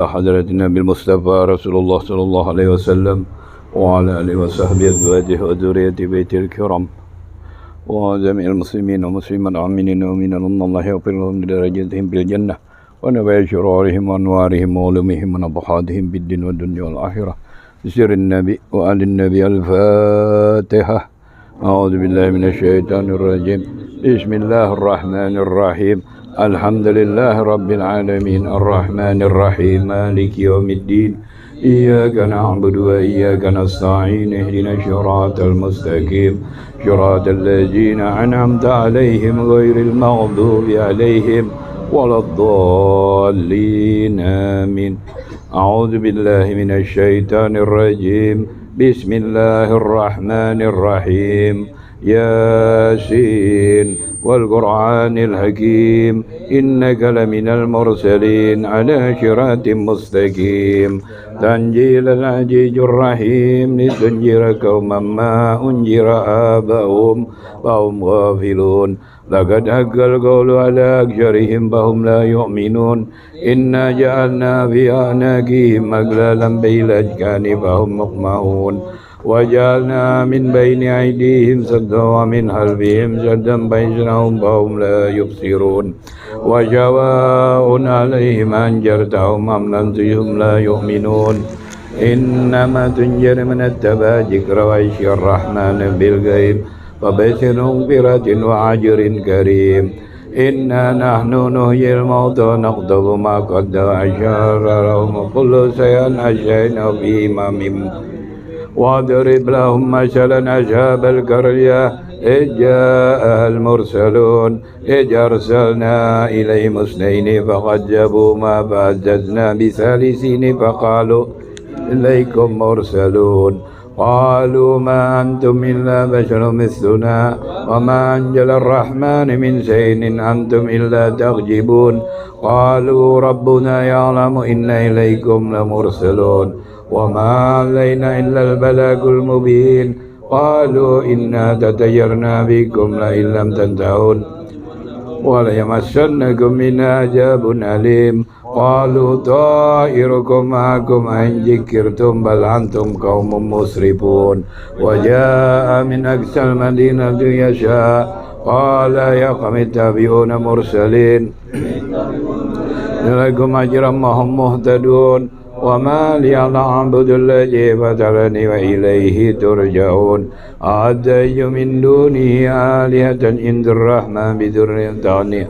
حضرة النبي المصطفى رسول الله صلى الله عليه وسلم وعلى آله وصحبه أزواجه وذرية بيته الكرام وجميع المسلمين والمسلمات آمين آمين أن الله يغفر لهم درجاتهم بالجنة ونبع شرورهم وأنوارهم وعلومهم ونفحاتهم بالدين والدنيا والآخرة بسر النبي وآل النبي. الفاتحة. أعوذ بالله من الشيطان الرجيم. بسم الله الرحمن الرحيم. الحمد لله رب العالمين الرحمن الرحيم مالك يوم الدين إياك نعبد وإياك نستعين اهدنا الصراط المستقيم صراط الذين أنعمت عليهم غير المغضوب عليهم ولا الضالين آمين. أعوذ بالله من الشيطان الرجيم. بسم الله الرحمن الرحيم. ياسين والقرآن الحكيم إنك لمن المرسلين على صراط مستقيم تنزيل العزيز الرحيم لتنذر قوما ما أنذر آباؤهم فهم غافلون لقد حق القول على أكثرهم فهم لا يؤمنون إنا جعلنا في أعناقهم أغلالا في الأذقان فهم مقمحون وجعلنا من بين أيديهم سدا ومن خلفهم سدا فأغشيناهم فهم لا يبصرون وسواء عليهم أنذرتهم أم لم تنذرهم لا يؤمنون إنما تنذر من اتبع ذكر وخشي الرحمن بالغيب فبشرهم بمغفرة وأجر كريم. إنا نحن نحيي الموتى ونكتب ما قدموا وآثارهم وكل شيء أحصيناه في إمام واضرب لهم مثلا أصحاب القرية إذ جاءها المرسلون إذ أرسلنا إليهم اثنين فكذبوهما فعززنا بثالثين فقالوا إليكم مرسلون قالوا ما أنتم إلا بشر مثلنا وما أنزل الرحمن من شيء إن أنتم إلا تكذبون قالوا ربنا يعلم إنا إليكم لمرسلون وما علينا إلا البلاغ المبين قالوا إنا تطيرنا بكم لئن لم تنتهوا وليمسنكم منا عذاب أليم قالوا طائركم معكم إن ذكرتم بل أنتم قوم مسرفون وجاء من أقصى المدينة يشاء قال يا قوم اتبعون مرسلين لكم أجرا وهم مهتدون وما لي لا أعبد الذي فطرني وإليه ترجعون أعد من دونه آلهة عند الرحمن بضر ثاني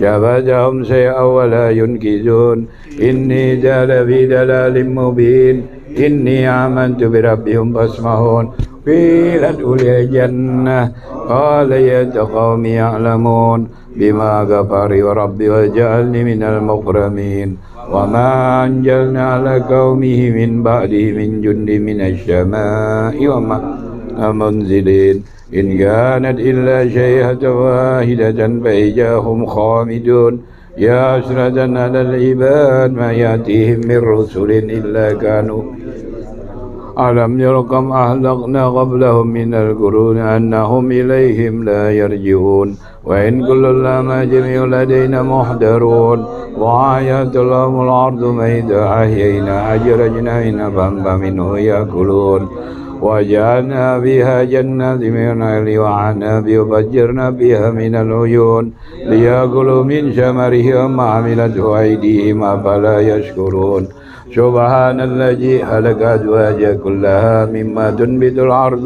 شفاعتهم شيئا ولا ينقذون إني جعل في ضلال مبين إني آمنت بربهم فاسمعون قيل ادخلوا الجنة قال يا قوم يعلمون بما غفر ربي وجعلني من المكرمين وما أنزلنا على قومه من بعده من جند من السماء وما منزلين إن كانت إلا شيئة واحدة فإذا هم خامدون يا حسرة على العباد ما يأتيهم من رسل إلا كانوا ألم يروا كم أهلكنا قبلهم من القرون أنهم إليهم لا يرجعون وإن كل لما جميع لدينا محضرون وآيات لهم الأرض ميتة أحيينا أخرجنا منها منه يأكلون وجعلنا فيها جنات من نخيل وأعناب وفجرنا فيها من العيون ليأكلوا من ثمره وما عملته أيديهم أفلا يشكرون سبحان الذي خلق الأزواج كلها مما تنبت الأرض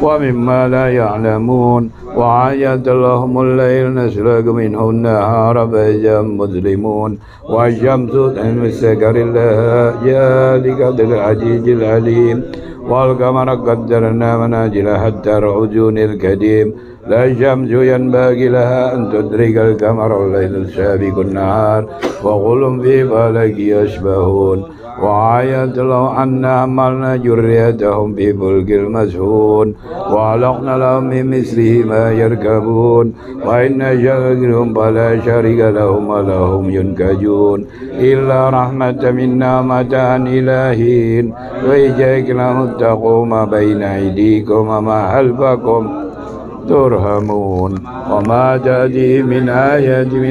ومما لا يعلمون وآيات لهم الليل نسلك منه النهار فإذا هم مظلمون والشمس تستقر لها ذلك العزيز العليم والقمر قدرنا منازل حتى العرجون القديم لا الشمس ينبغي لها أن تدرك القمر الليل سابق النهار وكل في فلك يسبحون وآيات لهم أن حملنا ذريتهم في فلك المسحون وخلقنا لهم من مثله ما يركبون وإن نشأ فلا شريك لهم ولهم ينكجون إلا رحمة منا متاعا إلى حين وإياك اتقوا ما بين أيديكم وما خلفكم ترحمون وما تأتي من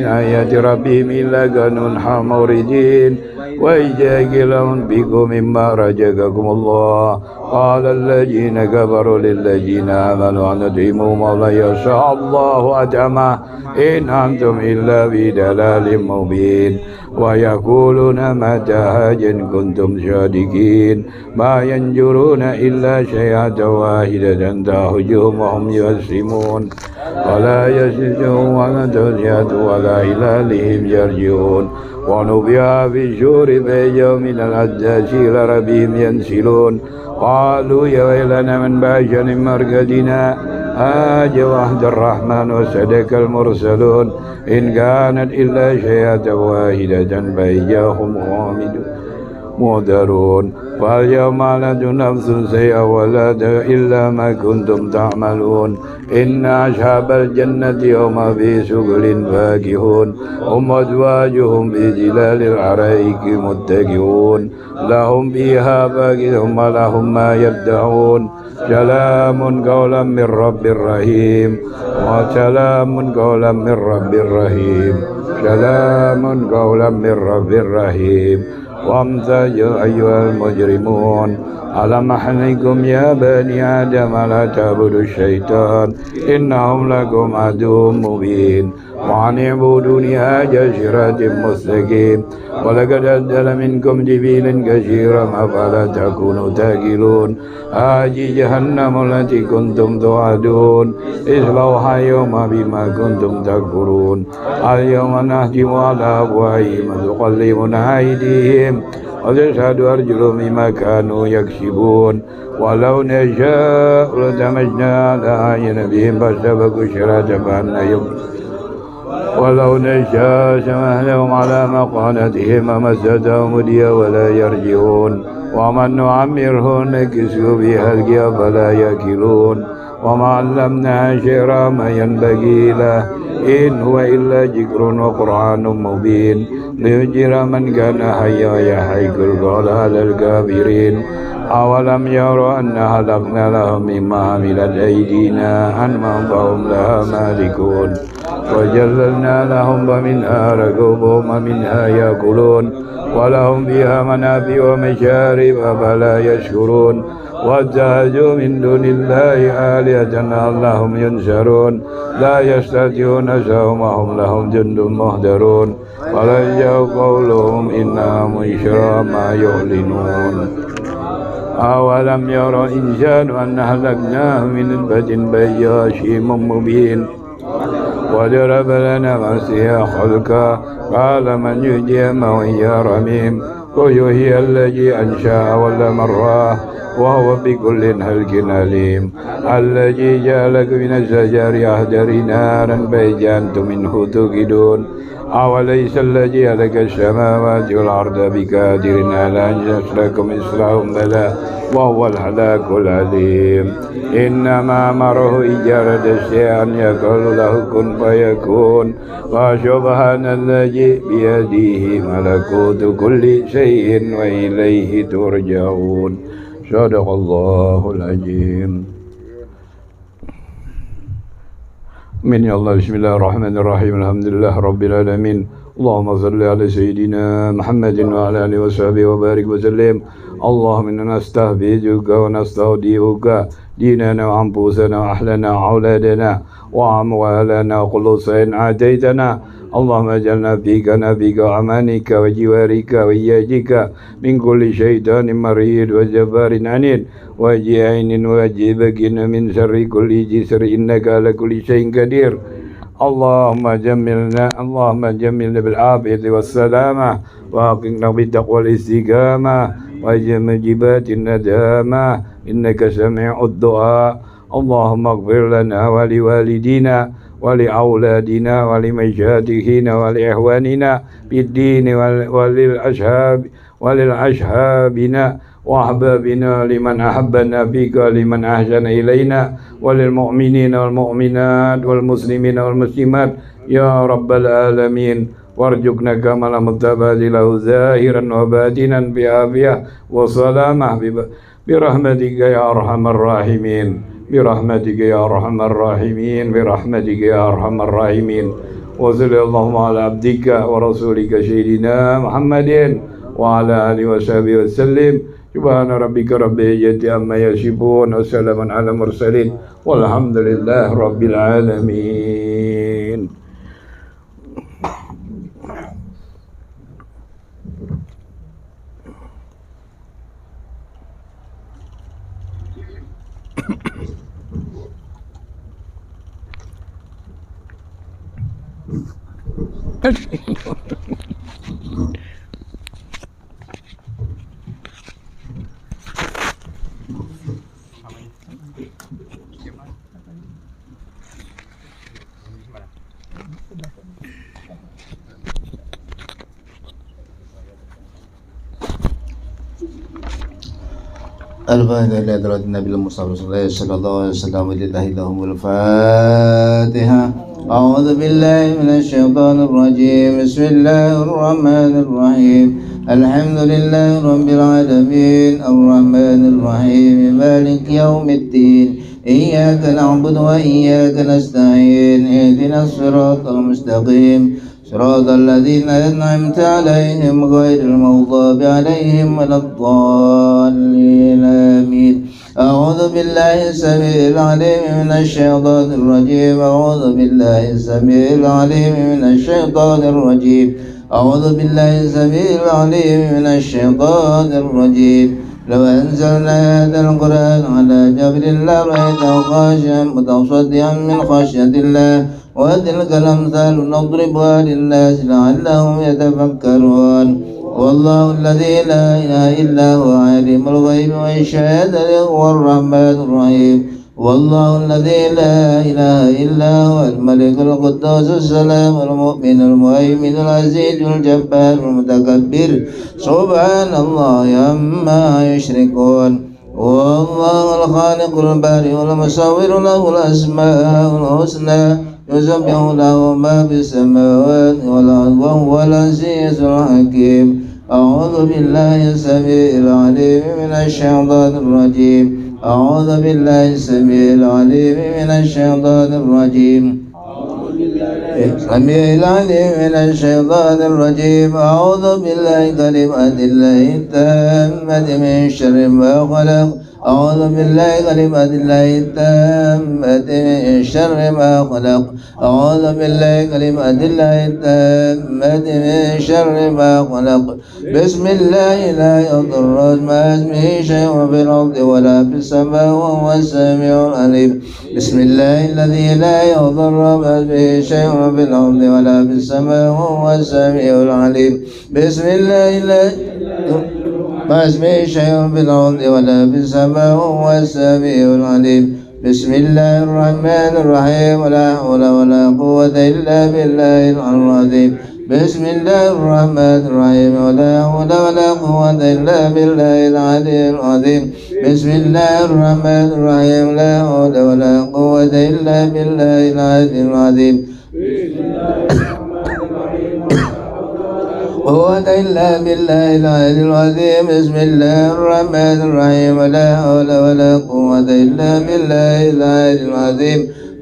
آيات ربهم إلا كانوا موردين وإياك لأنفقوا مما رزقكم الله قال الذين كفروا للذين آمنوا نطعم ما لا يشاء الله أطعمه إن أنتم إلا في ضلال مبين ويقولون متى هذا إن كنتم صادقين ما ينظرون إلا شيئا واحدة تأخذهم وهم يقسمون ولا يسجدون ولا تزيد ولا إلى أهلهم يرجعون ونبيع في الشور في يوم الأحداث إلى ربهم ينسلون قالوا يا ويلنا من بعثنا من مرقدنا هذا وحد الرحمن وصدق المرسلون إن كانت إلا شيئا واحدة فإياهم خامدون مهدرون واليوم لا نفس شيئا ولا إلا ما كنتم تعملون إن أصحاب الجنة يوم في شغل فاكهون هم أزواجهم في ظلال الأرائك متكئون لهم فيها فاكهة ولهم ما يدعون سلام قولا من رب رحيم وسلام قولا من رب رحيم سلام قولا من رب رحيم وامتازوا أيها المجرمون ألم أحنكم يا بني آدم لا تعبدوا الشيطان إنهم لكم عدو مبين وأن اعبدوني هذا صراط مستقيم ولقد أنزل منكم جبيلا كثيرا أفلا تكونوا تاكلون هذه جهنم التي كنتم توعدون اصلوها يوم بما كنتم تكفرون اليوم نختم على أفواههم وتكلمنا أيديهم وتشهد أرجلهم بما كانوا يكسبون ولو نشاء لتمسنا على أعين بهم فاستبقوا الصراط فأنى يبصرون ولو نشاء سمحناهم على مقالتهم ومسدهم وديا ولا يرجعون ومن نعمره نكسه بخلقه فلا يأكلون وما علمناه شعرا ما ينبغي له إن هو إلا ذكر وقرآن مبين لينذر من كان حيا يحيق القول على الكافرين أولم يروا أنا خلقنا لهم مما عملت أيدينا أنعاما فهم لها مالكون وجللنا لهم ومنها ركوبهم ومنها يأكلون ولهم فيها منافع ومشارب أفلا يشكرون واتخذوا من دون الله آلهة لعلهم ينصرون لا يستطيعون صومهم لهم جند مهدرون ولجأ قولهم إنا منشر ما يعلنون أولم يرى إنسان أن أهلكناه من نطفة بياشيم مبين وضرب لنا مسيح خلقا قال من يحيي وهي رميم ويحيي الذي أنشأ أول مرة وهو بكل خلق عليم الذي جعلك من الشجر أخضر نارا فأنتم منه توقدون أوليس الذي خلق السماوات والأرض بقادر على أن يخلق مثلهم بلى وهو الخلاق العليم إنما أمره إجارة الشيء أن يقول له كن فيكون وسبحان الذي بيده ملكوت كل شيء وإليه ترجعون صدق الله العظيم من الله بسم الله الرحمن الرحيم الحمد لله رب العالمين اللهم صل على سيدنا محمد وعلى آله وصحبه وبارك وسلم اللهم إننا نستحفظك ونستودعك ديننا وأنفسنا وأهلنا وأولادنا وأموالنا وكل شيء آتيتنا اللهم اجعلنا فيك وأمانك وجوارك وإياك من كل شيطان مريد وجبار عنيد وجاهن وجبكن من شر كل جسر إنك على كل شيء قدير اللهم جملنا بالعافية والسلامة وأقنا بالتقوى والاستقامة وجبات الندامة إنك سميع الدعاء اللهم اغفر لنا ولوالدينا ولأولادنا ولمشايخنا ولإخواننا في الدين وللأصحابنا وأحبابنا لمن أحبنا فيك لمن أحسن إلينا وللمؤمنين والمؤمنات والمسلمين والمسلمات يا رب العالمين وارزقنا كمال متبادله ظاهرا وباطنا بعافية وسلامة برحمتك يا أرحم الراحمين برحمتك يا أرحم الراحمين برحمتك يا أرحم الراحمين وصلى اللهم على عبدك ورسولك سيدنا محمد وعلى آله وصحبه وسلم. سبحان ربك رب العزة عما يصفون وسلام على المرسلين والحمد لله رب العالمين. الفاتحة لحضرة النبي المصطفى صلى الله عليه وسلم ولله لهم الفاتحة. أعوذ بالله من الشيطان الرجيم. بسم الله الرحمن الرحيم. الحمد لله رب العالمين الرحمن الرحيم مالك يوم الدين. إياك نعبد وإياك نستعين. اهدنا الصراط المستقيم صراط الذين أنعمت عليهم غير المغضوب عليهم ولا الضالين آمين. أعوذ بالله السميع العليم من الشيطان الرجيم. أعوذ بالله السميع العليم من الشيطان الرجيم. أعوذ بالله السميع العليم من الشيطان الرجيم. لو أنزلنا هذا القرآن على جبل لرأيته خاشعا متصدعا من خشية الله وتلك الأمثال نضربها للناس لعلهم يتفكرون. والله الذي لا إله إلا هو عالم الغيب والشهادة هو الرحمن الرحيم. والله الذي لا إله إلا هو الملك القدوس السلام المؤمن المهيمن العزيز الجبار المتكبر سبحان الله عما يشركون. والله الخالق البارئ المصور له الأسماء الحسنى يسبح له ما في السماوات والأرض وهو العزيز الحكيم. أعوذ بالله السميع العليم من الشيطان الرجيم. أعوذ بالله السميع العليم من الشيطان الرجيم. السميع العليم من الشيطان الرجيم. أعوذ بالله كلمات الله التامة من شر ما خلق. أعوذ بالله كلمات الله التامة من شر ما خلق. أعوذ بالله كلمات الله التامة من شر ما خلق. بسم الله لا يضر مع اسمه شيء في الأرض ولا في السماء وهو السميع العليم. بسم الله الذي لا يضر مع اسمه شيء في الأرض ولا في السماء وهو السميع العليم. بسم الله لا ما اسمه شيء في الأرض ولا في السماء وهو السميع العليم. بسم الله الرحمن الرحيم. ولا حول ولا قوة إلا بالله العلي العظيم. بسم الله الرحمن الرحيم. ولا حول ولا قوة إلا بالله العلي العظيم. بسم الله الرحمن الرحيم. لا حول ولا قوة إلا بالله العلي العظيم. قوة إلا بالله العلي العظيم. بسم الله الرحمن الرحيم. ولا حول ولا قوة إلا بالله العلي العظيم.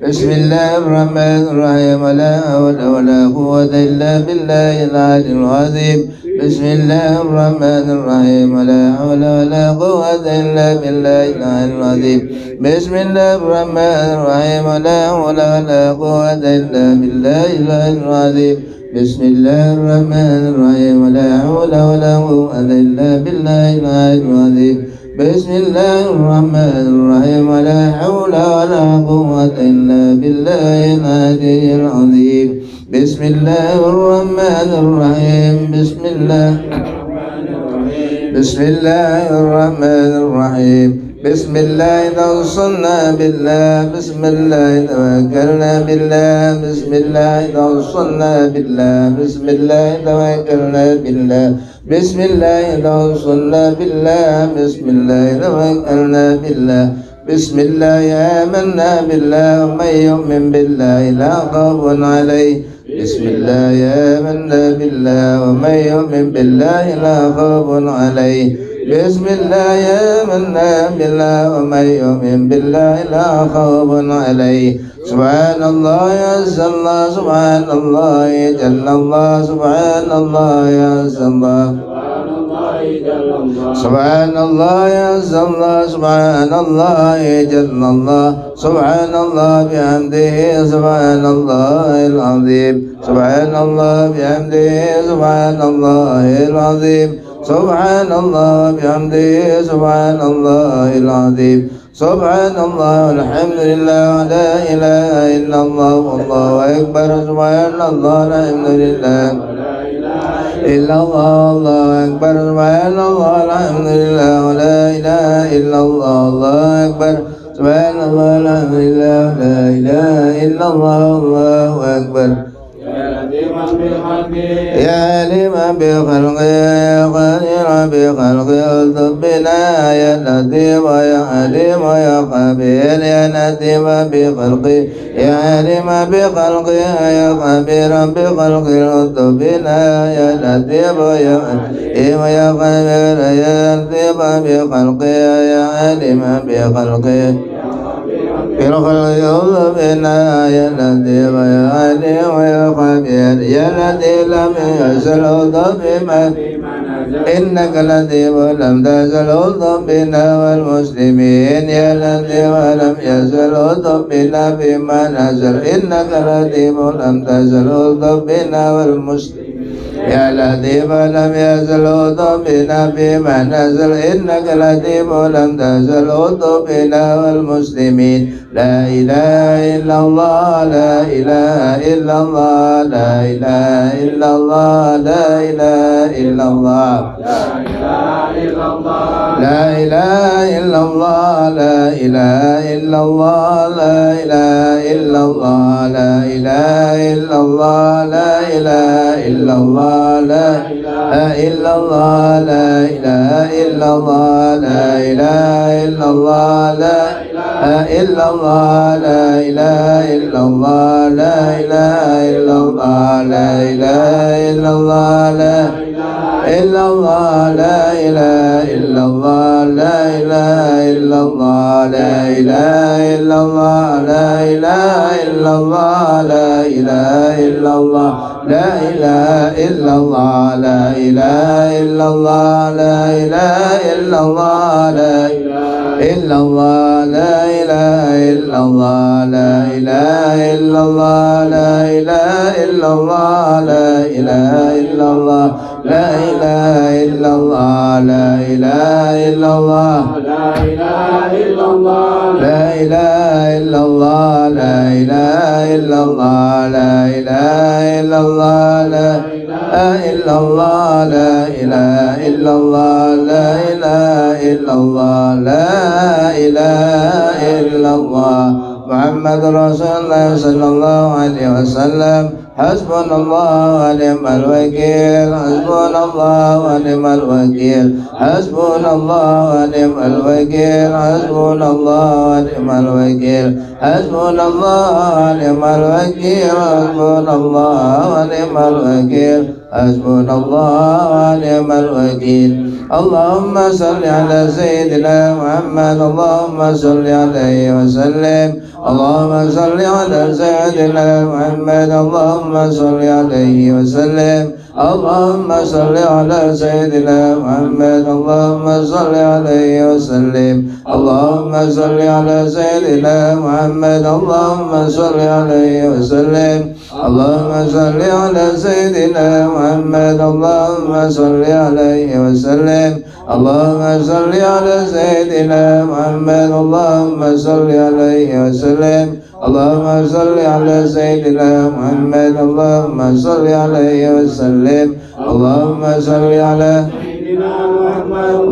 بسم الله الرحمن الرحيم. ولا حول ولا قوة إلا بالله العلي العظيم. بسم الله الرحمن الرحيم. ولا حول ولا قوة إلا بالله العلي العظيم. بسم الله الرحمن الرحيم. ولا حول ولا قوة إلا بالله العلي العظيم. بسم الله الرحمن الرحيم. ولا حول ولا قوة إلا بالله العلي العظيم. بسم الله الرحمن الرحيم. ولا حول ولا قوة إلا بالله العلي العظيم. بسم الله الرحمن الرحيم. بسم الله الرحمن الرحيم. بسم الله توصلنا بالله. بسم الله توكلنا بالله. بسم الله توصلنا بالله. بسم الله توكلنا بالله. بسم الله توصلنا بالله. بسم الله توكلنا بالله. بسم الله آمنا بالله. ومن يؤمن بالله لا خوف عليه. بسم الله آمنا بالله. ومن يؤمن بالله لا خوف عليه. بسم الله آمنا بالله. ومن يؤمن بالله لا خوف عليه. سبحان الله عز الله. سبحان الله جل الله. سبحان الله عز الله. سبحان الله عز الله سبحان الله جل الله سبحان الله بحمده سبحان الله العظيم سبحان الله بحمده سبحان الله العظيم سبحان الله بحمده سبحان الله العظيم سبحان الله والحمد لله لا إله إلا الله والله أكبر سبحان الله الحمد لله إلا الله الله أكبر سبحان الله الحمد لله ولا إله إلا الله الله أكبر سبحان الله الحمد لله لا إله إلا الله الله أكبر يا لمن بخلقه يا قدير بخلقه الطف بنا يا لطيف يا عليم يا خبير يا لطيف بخلقه يا عليم بخلقه يا خبير بخلقه الطف بنا يا لطيف يا عليم يا خبير يا لطيف بخلقه يا عليم بخلقه بالخلق يوضب بنا يا لطيف يا عليم يا خبير يا لطيف لم يزل أوضب بمن إنك لطيف لم تزل أوضب بنا والمسلمين يا لطيف لم يزل أوضب بنا بما نزل إنك لطيف لم تزل أوضب بنا والمسلمين يا لطيف لم يزل أوضب بنا بما نزل إنك لطيف لم تزل أوضب بنا والمسلمين لا إله إلا الله لا إله إلا الله لا إله إلا الله لا إله إلا الله لا إله إلا الله لا إله إلا الله لا إله إلا الله لا إله إلا الله لا إله إلا الله لا إله إلا الله لا إله إلا الله لا إله إلا الله لا إلا الله لا إله إلا الله لا إله إلا الله لا إله إلا الله لا إلا الله لا إله إلا الله لا إله إلا الله لا إله إلا الله لا إله إلا الله لا إله إلا الله لا إله إلا الله لا إله إلا الله لا إله إلا الله لا إلا الله لا إله إلا الله لا إله إلا الله لا إله إلا الله لا إله إلا الله لا إله إلا الله لا إله إلا الله لا إله إلا الله لا إله إلا الله لا إله إلا الله لا إله إلا الله لا إلا الله لا إله إلا الله لا إله إلا الله لا إله إلا الله محمد رسول الله صلى الله عليه وسلم حسبنا الله ونعم الوكيل حسبنا الله ونعم الوكيل حسبنا الله ونعم الوكيل حسبنا الله ونعم الوكيل حسبنا الله ونعم الوكيل حسبنا الله ونعم الوكيل حسبنا الله ونعم الوكيل اللهم صل على سيدنا محمد اللهم صل عليه وسلم اللهم صل على سيدنا محمد اللهم صل عليه وسلم اللهم صل على سيدنا محمد اللهم صل عليه وسلم اللهم صل على سيدنا محمد اللهم صل عليه وسلم اللهم صل على سيدنا محمد اللهم صل عليه وسلم اللهم صل على سيدنا محمد اللهم صل عليه وسلم اللهم صل على سيدنا محمد اللهم صل عليه وسلم اللهم صل على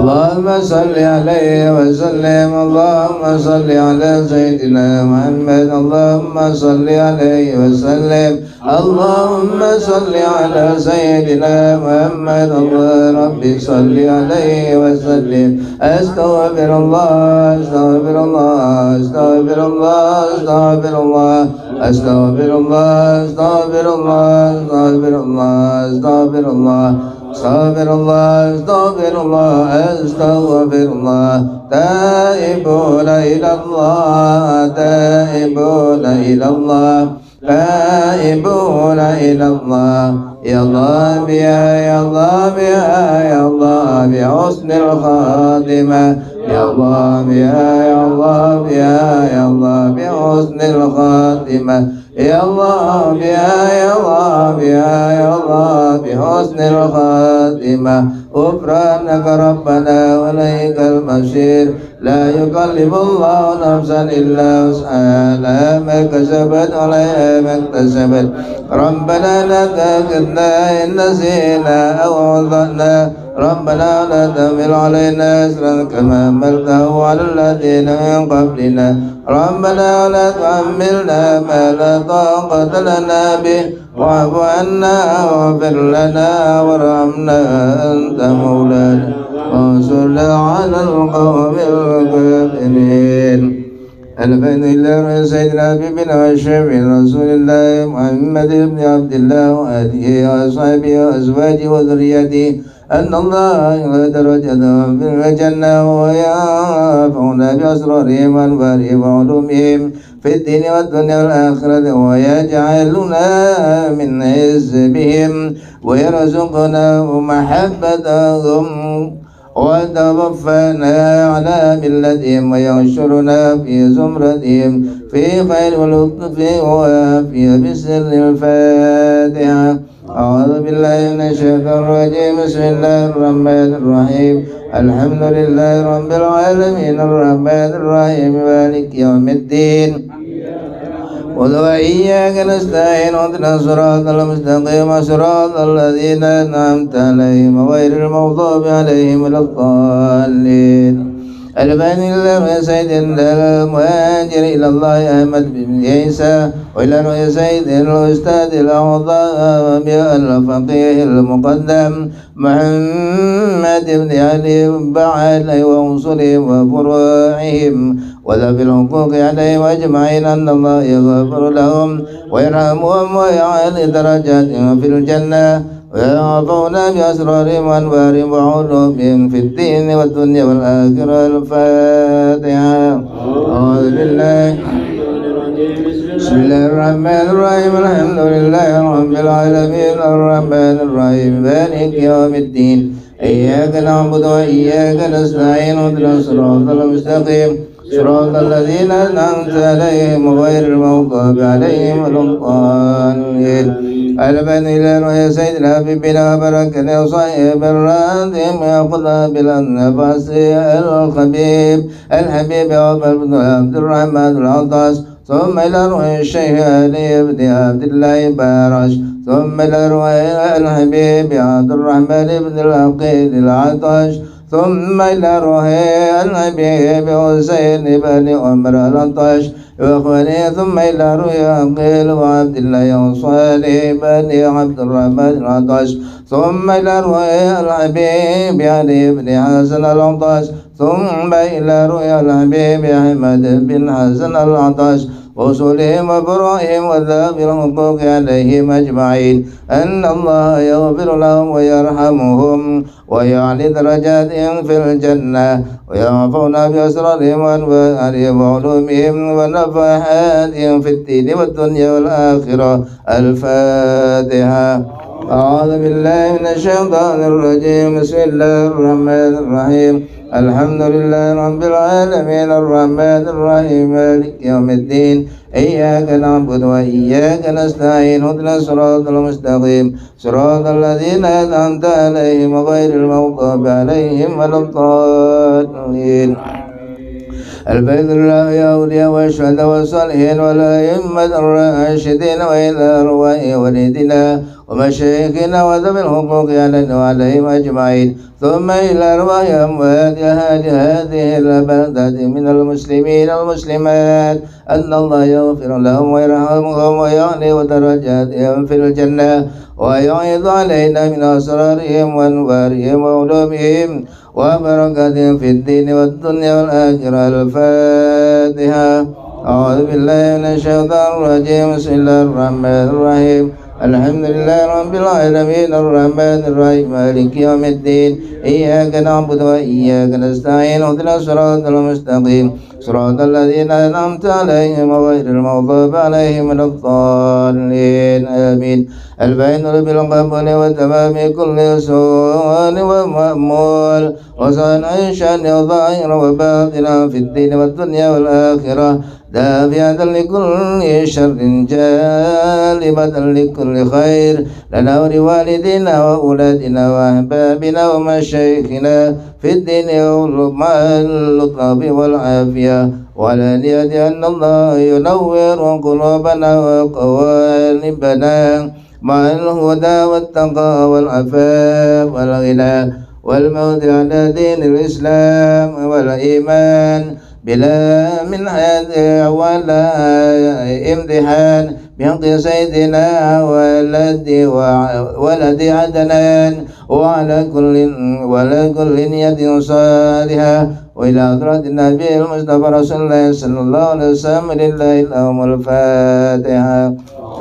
اللهم صل عليه وسلم اللهم صل على سيدنا محمد اللهم صل عليه وسلم اللهم صل على سيدنا محمد الله ربي صل عليه وسلم استغفر الله استغفر الله استغفر الله استغفر الله استغفر الله استغفر الله استغفر الله استغفر الله استغفر الله استغفر الله استغفر الله تائبون إلى الله تائبون إلى الله تائبون إلى الله يا الله بها يا الله بها يا الله بحسن الخاتمة يا الله بها يا الله بها يا الله بحسن الخاتمة يا الله بها يا الله بها يا الله بحسن الخاتمة غفرانك ربنا وإليك المصير لا يكلف الله نفسا إلا وسعها لها ما كسبت وعليها ما اكتسبت ربنا لا تأخذنا إن نسينا أو أخطأنا ربنا لا تحمل علينا إصرا كما حملته على الذين من قبلنا ربنا لا تحملنا ما لا طاقة لنا به واعف عنا واغفر لنا وارحمنا أنت مولانا وانصرنا على القوم الكافرين. الحمد لله سيدنا حبيبنا وشفيع رسول الله محمد بن عبد الله وآله وأصحابه وأزواجه وذريته أن الله درجتهم في الجنة وينفعنا بأسرارهم وأنوارهم وعلومهم في الدين والدنيا والآخرة ويجعلنا من حزبهم ويرزقنا محبتهم وتوفنا على ملتهم وينشرنا في زمرتهم في خير ولطف وعافية بسر الفاتحة. أعوذ بالله من الشيطان الرجيم بسم الله الرحمن الرحيم الحمد لله رب العالمين الرحمن الرحيم مالك يوم الدين وإياك نستعين اهدنا الصراط المستقيم صراط الذين أنعمت عليهم غير المغضوب عليهم ولا الضالين. البان الله سيدنا المهاجر إلى الله أحمد بن عيسى وإلى رؤيا سيد الأستاذ الأعظم الفقيه المقدم محمد بن علي بعد وأنصرهم وفروعهم وذوي الحقوق عليهم أجمعين أن الله يغفر لهم ويرحمهم ويعلي درجاتهم في الجنة ويعفونا بأسرارهم وأنوارهم وعلومهم في الدين والدنيا والآخرة. الفاتحة. أعوذ بالله بسم الله الرحمن الرحيم الحمد لله رب العالمين الرحمن الرحيم مالك يوم الدين إياك نعبد وإياك نستعين اهدنا الصراط المستقيم صراط الذين أنعمت عليهم غير المغضوب عليهم ولا الضالين. البن إلى يا سيدنا حبيبنا وبركنا وصاحب الرادم يأخذ بالأنفاس الحبيب عبد الرحمن العطاس ثم إلى روح الشيخ علي بن عبد الله بارش ثم إلى روح الحبيب عبد الرحمن بن العقيل العطاش ثم إلى روح الحبيب حسين بن عمر العطاش وأخواني ثم إلى روح عقيل وعبد الله وصالح بن عبد الرحمن العطاش ثم إلى روح الحبيب علي بن حسن العطاش ثم إلى روح الحبيب أحمد بن حسن العطاش وصولهم وفروعهم وذوي الحقوق عليهم أجمعين أن الله يغفر لهم ويرحمهم ويعلي درجاتهم في الجنة ويعفونا بأسرارهم وأنوارهم وعلومهم ونفحاتهم في الدين والدنيا والآخرة. الفاتحة. أعوذ بالله من الشيطان الرجيم بسم الله الرحمن الرحيم الحمد لله رب العالمين الرحمن الرحيم مالك يوم الدين إياك نعبد وإياك نستعين اهدنا الصراط المستقيم صراط الذين أنعمت عليهم غير المغضوب عليهم ولا الضالين. البيت الله يا أولياء والشهداء والصالحين والأئمة الراشدين وإلى أرواح وليدنا ومشايخنا وذوي الحقوق علينا وعليهم أجمعين ثم إلى أرواح أموات أهل هذه البلدة من المسلمين والمسلمات أن الله يغفر لهم ويرحمهم ويعلي درجاتهم في الجنة ويعيذ علينا من أسرارهم وأنوارهم وعلومهم وبركاتهم في الدين والدنيا والآخرة. الفاتحة. أعوذ بالله من الشيطان الرجيم بسم الله الرحمن الرحيم الحمد لله رب العالمين الرحمن الرحيم مالك يوم الدين إياك نعبد وإياك نستعين اهدنا الصراط المستقيم صراط الذين أنعمت عليهم غير المغضوب عليهم ولا الضالين آمين. الفائز بالقبول وتمام كل سوء ومأمول وصانع شأن ظاهر وباطنا في الدين والدنيا والآخرة دافعة لكل شر جالبة لكل خير لنا ولوالدنا وأولادنا وأحبابنا ومشايخنا في الدين مع اللطف والعافية والهدية أن الله ينور قلوبنا وقوالبنا مع الهدى والتقى والعفاف والغنى والموت على دين الإسلام والإيمان بلا من هذا ولا امتحان بحق سيدنا ولد عدنان وعلى كل يد صالحة وإلى حضرة النبي المصطفى رسول الله صلى الله عليه وسلم لله اللهم الفاتحة.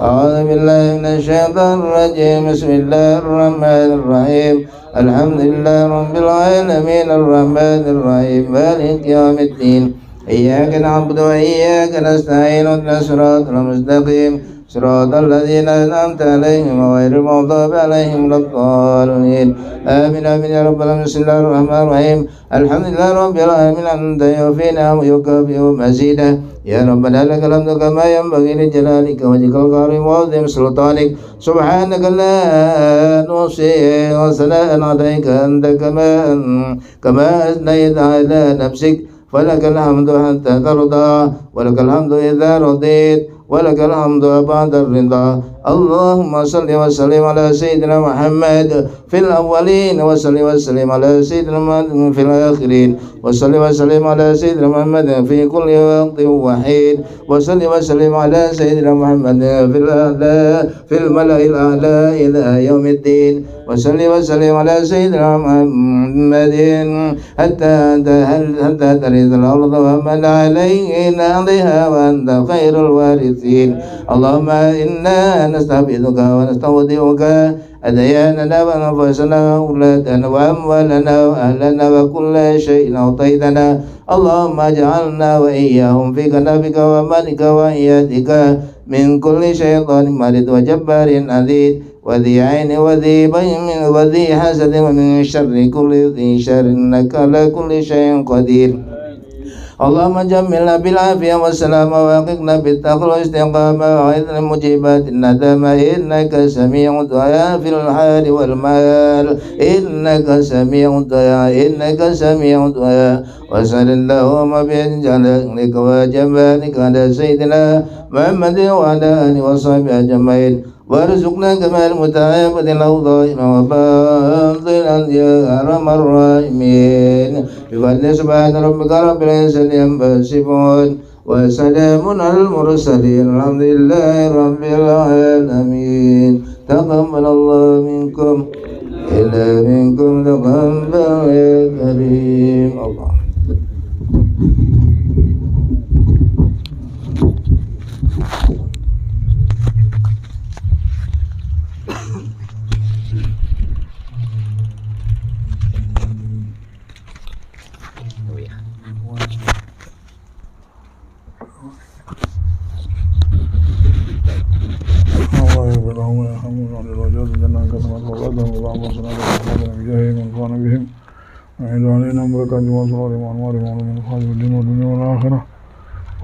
أعوذ بالله من الشيطان الرجيم. بسم الله الرحمن الرحيم. الحمد لله رب العالمين الرحمن الرحيم مالك يوم الدين. إياك نعبد وإياك نستعين اهدنا الصراط المستقيم صراط الذين أنعمت عليهم غير المغضوب عليهم ولا الضالين آمين آمين يا رب العالمين. بسم الله الرحمن الرحيم. الحمد لله رب العالمين حمدا يوفينا ويكافئ مزيدا. يا ربنا لك الحمد كما ينبغي لجلالك وجهك الكريم وعظيم سلطانك. سبحانك لا نحصي ثناء عليك أنت كما أثنيت على نفسك فلك الحمد حتى ترضى ولك الحمد إذا رضيت ولك الحمد بعد الرضا. اللهم صل وسلم على سيدنا محمد في الأولين وصل وسلم على سيدنا محمد في الآخرين وصل وسلم على سيدنا محمد في كل وقت وحين وصل وسلم على سيدنا محمد في الملأ الأعلى إلى يوم الدين وصل وسلم على سيدنا محمد حتى ترث الأرض ومن علينا بها وأنت خير الوارثين. اللهم إنا نستعبدك ونستودعك أدياننا وأنفسنا وأولادنا وأموالنا وأهلنا وكل شيء أعطيتنا. اللهم اجعلنا وإياهم في كنفك ومالك وإيادك من كل شيطان مارد وجبار أذيد وذي عين وذي بين وذي حسد ومن شر كل ذي شر إنك على كل شيء قدير. اللهم جملنا بالعافية والسلامة وأقنا بالتقوى والاستقامة وعيذنا مجيبات الندامة إنك سميع الدعاء في الحال والمال إنك سميع الدعاء إنك سميع الدعاء. وصل اللهم بجلالك وجمالك على سيدنا محمد وعلى آله وصحبه أجمعين وارزقنا كمال متعبد الأوضاع وباطلا يا أرحم الراحمين. بفضل سبحان ربك رب العزة عما يصفون وسلام على المرسلين الحمد لله رب العالمين. تقبل الله منكم إلا منكم تقبل يا كريم. الله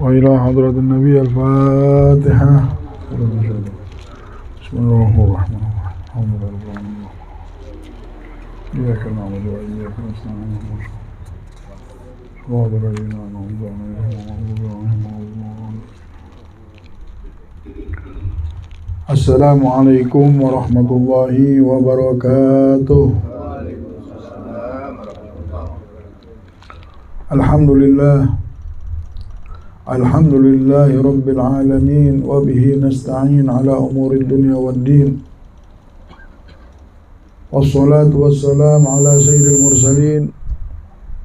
وإلى حضرة النبي الفاتحة. بسم الله الرحمن الرحيم. الحمد لله رب العالمين. إياك نعبد وإياك نستعين صراط الذين أنعمت عليهم. السلام عليكم ورحمة الله وبركاته. الحمد لله رب العالمين وبه نستعين على أمور الدنيا والدين والصلاة والسلام على سيد المرسلين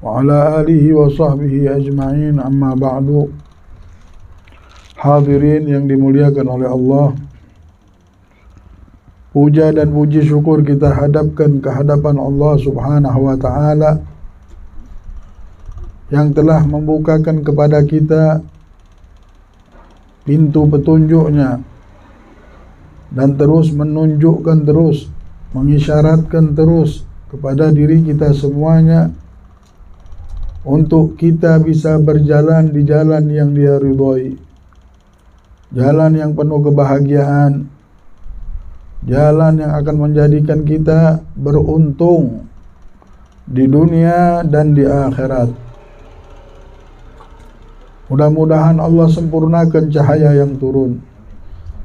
وعلى آله وصحبه أجمعين. أما بعد. Hadirin yang dimuliakan oleh Allah, puja dan puji syukur kita hadapkan ke hadapan Allah Subhanahu wa ta'ala yang telah membukakan kepada kita pintu petunjuknya dan terus menunjukkan terus, mengisyaratkan terus kepada diri kita semuanya untuk kita bisa berjalan di jalan yang Dia ridhoi, jalan yang penuh kebahagiaan, jalan yang akan menjadikan kita beruntung di dunia dan di akhirat. Mudah-mudahan Allah sempurnakan cahaya yang turun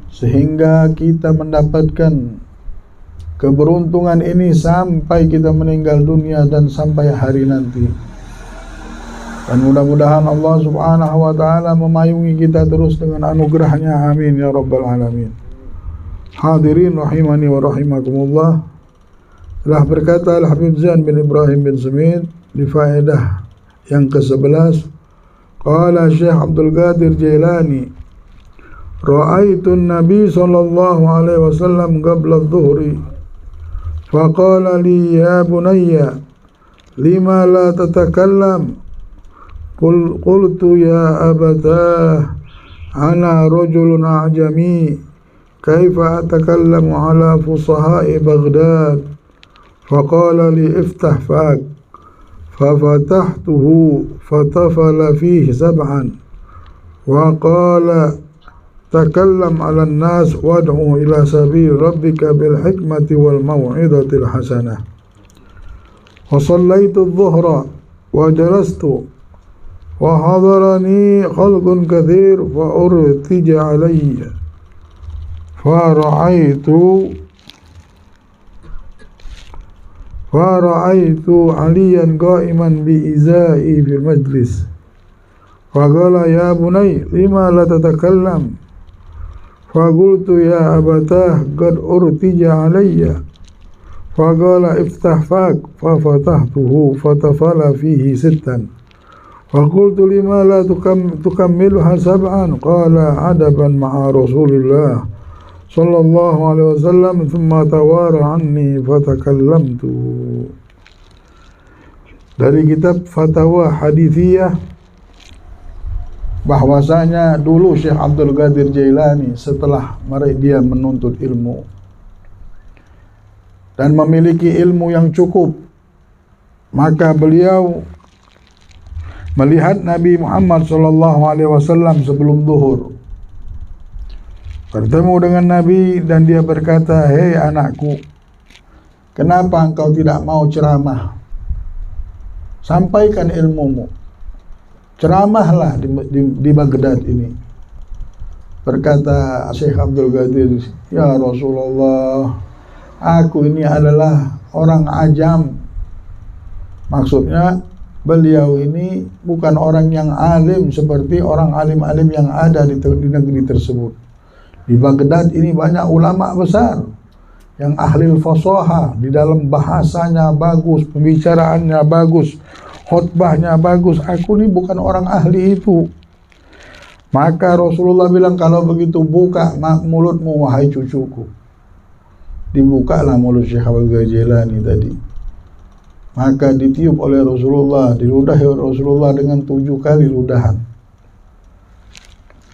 sehingga kita mendapatkan keberuntungan ini sampai kita meninggal dunia dan sampai hari nanti. Dan mudah-mudahan Allah subhanahu wa ta'ala memayungi kita terus dengan anugerahnya. Amin ya rabbal alamin. Hadirin rahimani wa rahimakumullah. Telah berkata Al-Habib Zain bin Ibrahim bin Semit di faedah yang ke-11, qala Syekh Abdul Qadir Jailani, ra'aitun Nabi sallallahu alaihi wasallam qabla adh-dhuhri faqala li ya bunayya lima la tatakallam qultu ya abatah ana rajulun a'jami kaifa atakallamu ala fusaha'i Baghdad faqala li iftah fak ففتحته فطفل فيه سبعا وقال تكلم على الناس وادعو إلى سبيل ربك بالحكمة والموعظة الحسنة. وصليت الظهر وجلست وحضرني خلق كثير فأرتج علي فرأيت عليا قائما بإزائي في المجلس فقال يا بني لما لا تتكلم فقلت يا أبتاه قد أرتج علي فقال افتح فاك ففتحته فطفل فيه ستا فقلت لما لا تكملها سبعا قال عدبا مع رسول الله sallallahu alaihi wasallam thumma tawara anni fatakallamtu. Dari kitab Fatawa Hadithiyah bahwasanya dulu Syekh Abdul Qadir Jailani setelah dia menuntut ilmu dan memiliki ilmu yang cukup, maka beliau melihat Nabi Muhammad sallallahu alaihi wasallam sebelum zuhur, bertemu dengan Nabi dan dia berkata, hei anakku, kenapa engkau tidak mau ceramah? Sampaikan ilmumu, ceramahlah di Baghdad ini. Berkata Syekh Abdul Qadir, ya Rasulullah, aku ini adalah orang ajam. Maksudnya beliau ini bukan orang yang alim seperti orang alim-alim yang ada di negeri tersebut. Di Baghdad ini banyak ulama besar yang ahli fasahah, di dalam bahasanya bagus, pembicaraannya bagus, khutbahnya bagus. Aku ini bukan orang ahli itu. Maka Rasulullah bilang, kalau begitu buka mulutmu wahai cucuku. Dibukalah mulut Syekh Abdul Qadir Jailani tadi. Maka ditiup oleh Rasulullah, diludahi oleh Rasulullah dengan 7 kali ludahan.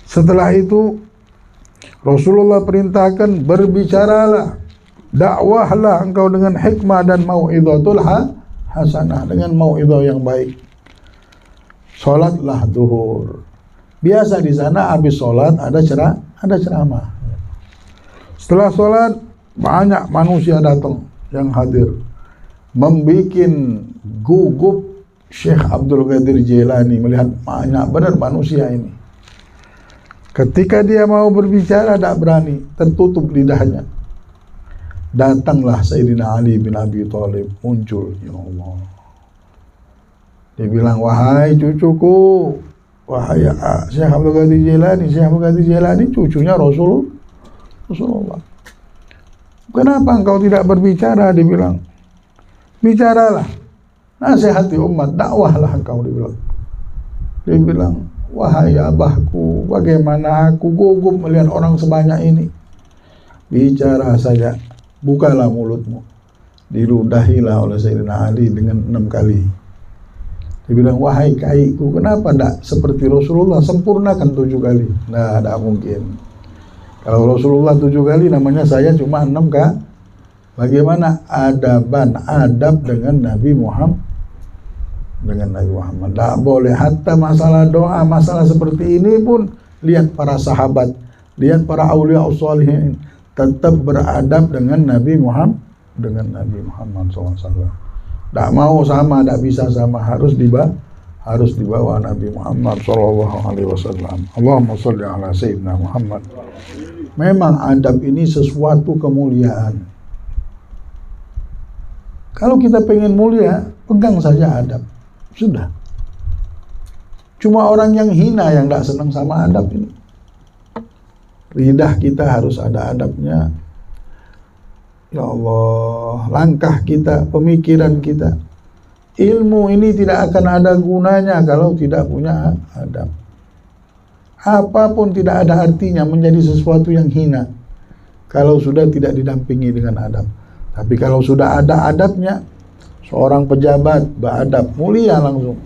Setelah itu Rasulullah perintahkan, berbicaralah, dakwahlah engkau dengan hikmah dan mau'izatul hasanah, dengan mau'izah yang baik. Salatlah zuhur. Biasa di sana habis salat ada ceramah. Setelah salat banyak manusia datang yang hadir, membikin gugup Syekh Abdul Qadir Jailani melihat banyak benar manusia ini. Ketika dia mau berbicara tak berani, tertutup lidahnya. Datanglah Sayyidina Ali bin Abi Thalib, muncul, ya Allah. Dia bilang, wahai cucuku, wahai Syekh Abdul Qadir Jailani. Syekh Abdul Qadir Jailani cucunya Rasulullah. Kenapa engkau tidak berbicara? Dia bilang, bicaralah, nasihati umat, dakwahlah engkau. Dia bilang, wahai abahku, bagaimana aku gugup melihat orang sebanyak ini. Bicara saja, bukalah mulutmu. Diludahilah oleh Sayyidina Ali dengan 6 kali. Dia bilang, wahai kaiku, kenapa tidak seperti Rasulullah sempurnakan 7 kali? Nah, tidak mungkin. Kalau Rasulullah 7 kali, namanya saya cuma 6 kak. Bagaimana adab dengan Nabi Muhammad? Dengan Nabi Muhammad tidak boleh. Hatta masalah doa, masalah seperti ini pun, lihat para sahabat, lihat para aulia sholihin, tetap beradab dengan Nabi Muhammad, SAW. Tidak mau sama, tidak bisa sama, harus dibawa Nabi Muhammad SAW. Allahumma sholli ala sayyidina Muhammad. Memang adab ini sesuatu kemuliaan. Kalau kita pengen mulia, pegang saja adab, sudah. Cuma orang yang hina yang tidak senang sama adab ini. Lidah kita harus ada adabnya. Ya Allah, langkah kita, pemikiran kita, ilmu ini tidak akan ada gunanya kalau tidak punya adab. Apapun tidak ada artinya menjadi sesuatu yang hina kalau sudah tidak didampingi dengan adab. Tapi kalau sudah ada adabnya, seorang pejabat beradab, mulia langsung.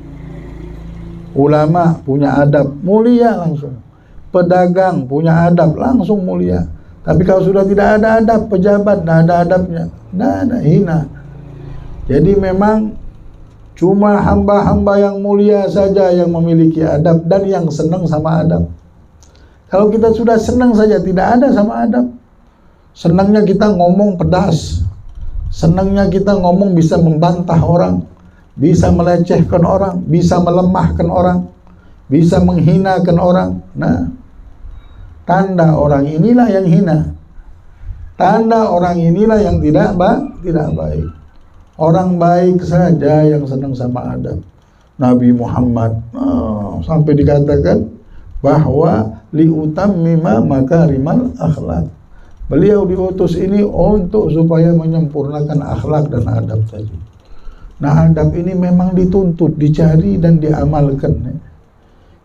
Ulama punya adab, mulia langsung. Pedagang punya adab, langsung mulia. Tapi kalau sudah tidak ada adab, pejabat tidak ada adabnya, tidak ada, hina. Jadi memang cuma hamba-hamba yang mulia saja yang memiliki adab dan yang senang sama adab. Kalau kita sudah senang saja tidak ada sama adab, senangnya kita ngomong pedas, senangnya kita ngomong bisa membantah orang, bisa melecehkan orang, bisa melemahkan orang, bisa menghinakan orang. Nah, tanda orang inilah yang hina. Tanda orang inilah yang tidak baik. Orang baik saja yang senang sama adab. Nabi Muhammad sampai dikatakan bahwa liutammima makarimal akhlak. Beliau diutus ini untuk supaya menyempurnakan akhlak dan adab tadi. Nah, adab ini memang dituntut, dicari dan diamalkan.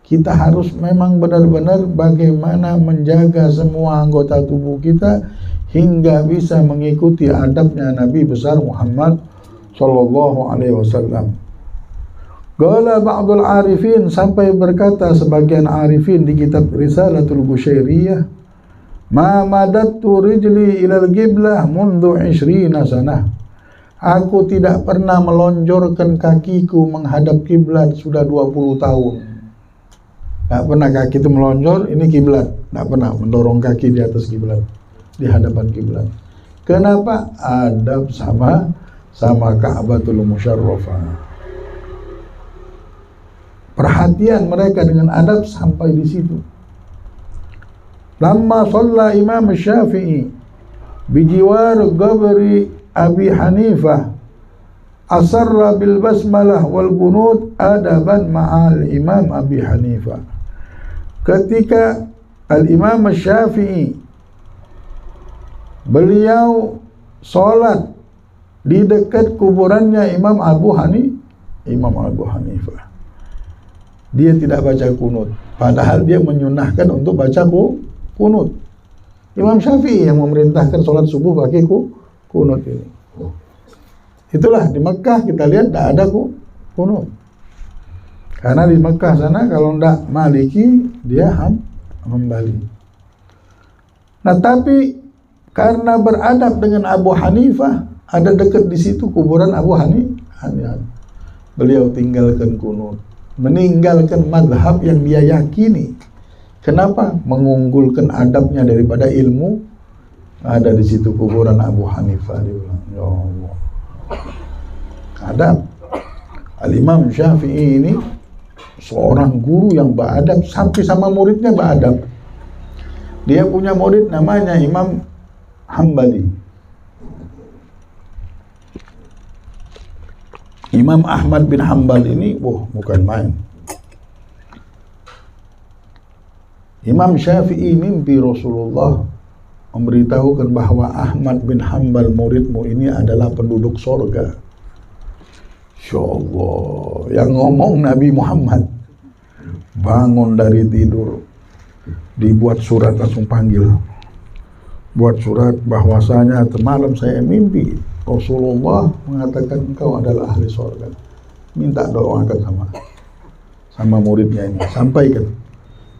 Kita harus memang benar-benar bagaimana menjaga semua anggota tubuh kita hingga bisa mengikuti adabnya Nabi besar Muhammad sallallahu alaihi wasallam. Qala ba'dul arifin, sampai berkata sebagian arifin di kitab Risalatul Qushairiyah, ma madattu rijli ilal qiblah mundu 20 sanah. Aku tidak pernah melonjorkan kakiku menghadap kiblat sudah 20 tahun. Tak pernah kaki itu melonjor, ini kiblat. Tak pernah mendorong kaki di atas kiblat, di hadapan kiblat. Kenapa? Adab sama Ka'batul Musyarrafah. Perhatian mereka dengan adab sampai di situ. Lamma shalla Imam Syafi'i bijiwar qabri Abi Hanifah asarra bil basmalah wal qunut adaban ma'al Imam Abi Hanifah. Ketika Al-Imam Syafi'i beliau sholat di dekat kuburannya Imam Abu Hanifah, dia tidak baca kunut, padahal dia menyunahkan untuk baca kunut. Imam Syafi'i yang memerintahkan sholat subuh pakai kunut ini. Itulah di Mekah kita lihat tidak ada kunut. Karena di Mekah sana kalau tidak Maliki dia Hambali. Nah, tapi karena beradab dengan Abu Hanifah, ada dekat di situ kuburan Abu Hanifah, beliau tinggalkan kunut, meninggalkan madhab yang dia yakini. Kenapa? Mengunggulkan adabnya daripada ilmu. Ada di situ kuburan Abu Hanifah. Dia bilang, ya Allah, adab. Al-Imam Syafi'i ini seorang guru yang beradab, sampai sama muridnya beradab. Dia punya murid namanya Imam Hambali. Imam Ahmad bin Hanbal ini, bukan main. Imam Syafi'i mimpi Rasulullah memberitahukan bahwa Ahmad bin Hanbal muridmu ini adalah penduduk sorga. Insya Allah, yang ngomong Nabi Muhammad. Bangun dari tidur, dibuat surat, langsung panggil. Buat surat bahwasanya semalam saya mimpi Rasulullah mengatakan engkau adalah ahli sorga. minta doakan sama muridnya ini, sampaikan.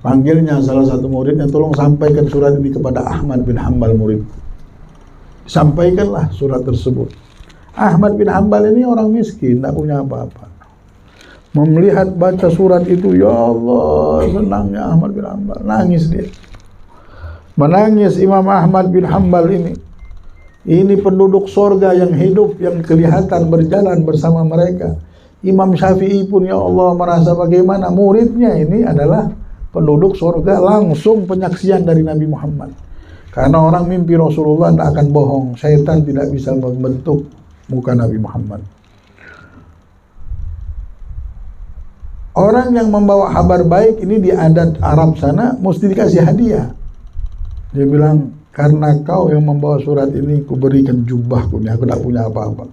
Panggilnya salah satu muridnya, tolong sampaikan surat ini kepada Ahmad bin Hanbal murid. Sampaikanlah surat tersebut. Ahmad bin Hanbal ini orang miskin, tidak punya apa-apa. Melihat baca surat itu, ya Allah, senangnya Ahmad bin Hanbal, nangis dia. Menangis Imam Ahmad bin Hanbal ini. Ini penduduk sorga yang hidup, yang kelihatan berjalan bersama mereka. Imam Syafi'i pun ya Allah merasa bagaimana muridnya ini adalah penduduk sorga, langsung penyaksian dari Nabi Muhammad. Karena orang mimpi Rasulullah tidak akan bohong, syaitan tidak bisa membentuk muka Nabi Muhammad. Orang yang membawa kabar baik ini di adat Arab sana mesti dikasih hadiah. Dia bilang, karena kau yang membawa surat ini, ku berikan jubahku ini, aku tidak punya apa-apa.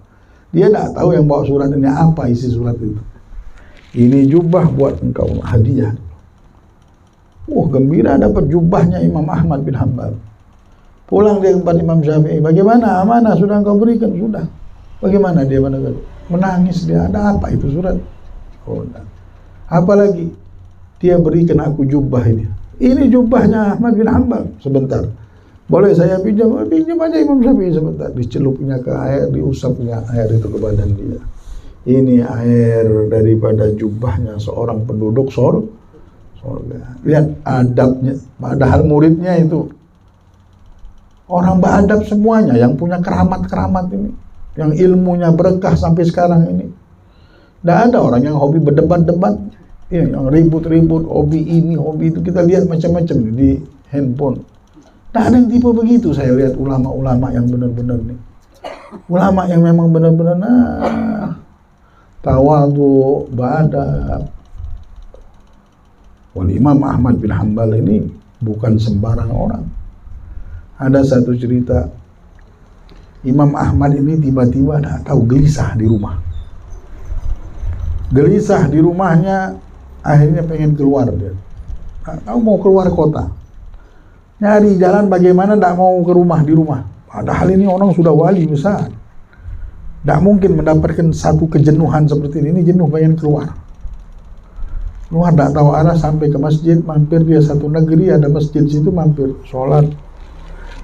Dia tidak tahu yang bawa surat ini apa isi surat itu. Ini jubah buat engkau, hadiah. Gembira dapat jubahnya Imam Ahmad bin Hanbal. Pulang dia ke tempat Imam Syafi'i. Bagaimana? Amanah sudah engkau berikan? Sudah. Bagaimana dia menangis dia? Ada apa itu surat? Apalagi dia berikan aku jubah ini. Ini jubahnya Ahmad bin Hanbal. Sebentar. Boleh saya pinjam? Pinjam aja Imam Syafi'i sebentar. Dicelupnya ke air, diusapnya air itu ke badan dia. Ini air daripada jubahnya seorang penduduk sorga. Lihat adabnya. Padahal muridnya itu orang beradab semuanya, yang punya keramat-keramat ini, yang ilmunya berkah sampai sekarang ini. Tidak ada orang yang hobi berdebat-debat, yang ribut-ribut, hobi ini, hobi itu. Kita lihat macam-macam di handphone. Tidak ada yang tipe begitu. Saya lihat ulama-ulama yang benar-benar nih, ulama yang memang benar-benar tawadhu, beradab. Wal Imam Ahmad bin Hanbal ini bukan sembarang orang. Ada satu cerita, Imam Ahmad ini tiba-tiba tidak tahu, gelisah di rumah. Gelisah di rumahnya, akhirnya pengen keluar dia. Tidak tahu mau keluar kota. Nyari jalan bagaimana tidak mau ke rumah di rumah. Padahal ini orang sudah wali besar. Tidak mungkin mendapatkan satu kejenuhan seperti ini jenuh pengen keluar. Keluar tidak tahu arah sampai ke masjid, mampir dia satu negeri, ada masjid situ, mampir sholat.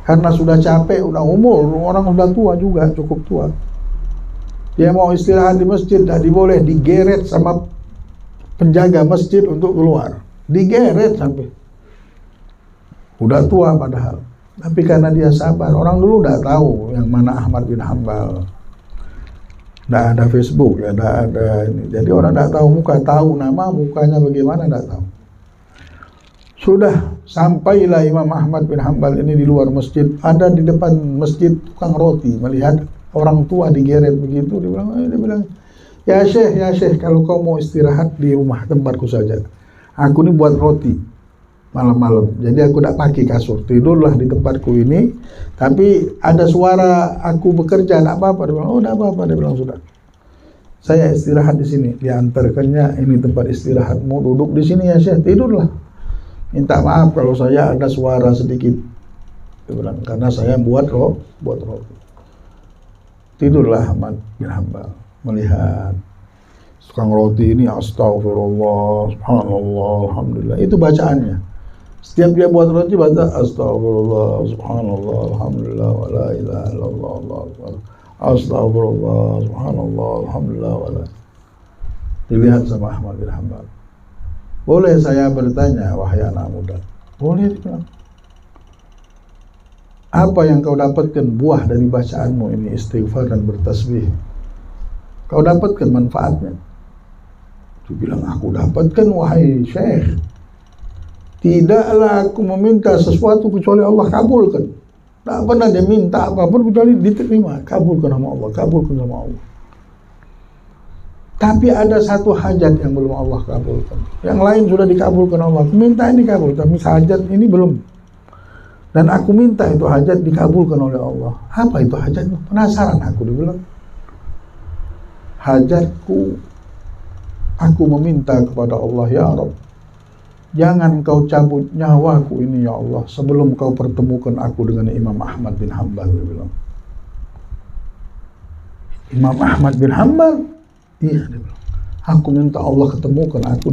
Karena sudah capek, udah umur, orang sudah tua juga, cukup tua. Dia mau istirahat di masjid, tidak diboleh, digeret sama penjaga masjid untuk keluar. Digeret sampai. Udah tua padahal. Tapi karena dia sabar, orang dulu tidak tahu yang mana Ahmad bin Hanbal. Tidak ada Facebook, tidak ada ini. Jadi orang tidak tahu muka, tahu nama, mukanya bagaimana tidak tahu. Sudah sampailah Imam Ahmad bin Hanbal ini di luar masjid, ada di depan masjid tukang roti, melihat orang tua digeret begitu, dia bilang, ya Syekh, kalau kau mau istirahat di rumah tempatku saja. Aku ini buat roti malam-malam, jadi aku tidak pakai kasur, tidurlah di tempatku ini. Tapi ada suara aku bekerja, tidak apa-apa. Dia bilang, oh tidak apa-apa. Dia bilang, sudah, saya istirahat di sini. Diantarkannya, ini tempat istirahatmu, duduk di sini ya Syekh, tidurlah. Minta maaf kalau saya ada suara sedikit. Dia bilang, karena saya buat roti. Tidurlah Ahmad bin Hanbal melihat tukang roti ini, astagfirullah, subhanallah, alhamdulillah. Itu bacaannya. Setiap dia buat roti baca astagfirullah, subhanallah, alhamdulillah, wa la ilaha illallah, Allahu akbar. Astagfirullah, subhanallah, alhamdulillah, wa la. Dilihat sama Ahmad bin Hanbal. Boleh saya bertanya, wahai anak muda? Boleh, dibilang. Apa yang kau dapatkan buah dari bacaanmu ini, istighfar dan bertasbih? Kau dapatkan manfaatnya? Dia bilang, aku dapatkan wahai Syekh. Tidaklah aku meminta sesuatu kecuali Allah kabulkan. Tak pernah dia minta apapun kecuali diterima. Kabulkan sama Allah, kabulkan sama Allah. Tapi ada satu hajat yang belum Allah kabulkan. Yang lain sudah dikabulkan Allah. Aku minta ini kabul, tapi hajat ini belum. Dan aku minta itu hajat dikabulkan oleh Allah. Apa itu hajatnya? Penasaran aku, dibilang. Hajatku, aku meminta kepada Allah, ya Rabb, jangan kau cabut nyawaku ini ya Allah sebelum kau pertemukan aku dengan Imam Ahmad bin Hanbal. Dia bilang. Imam Ahmad bin Hanbal? Iya, dia bilang. Aku minta Allah ketemukan aku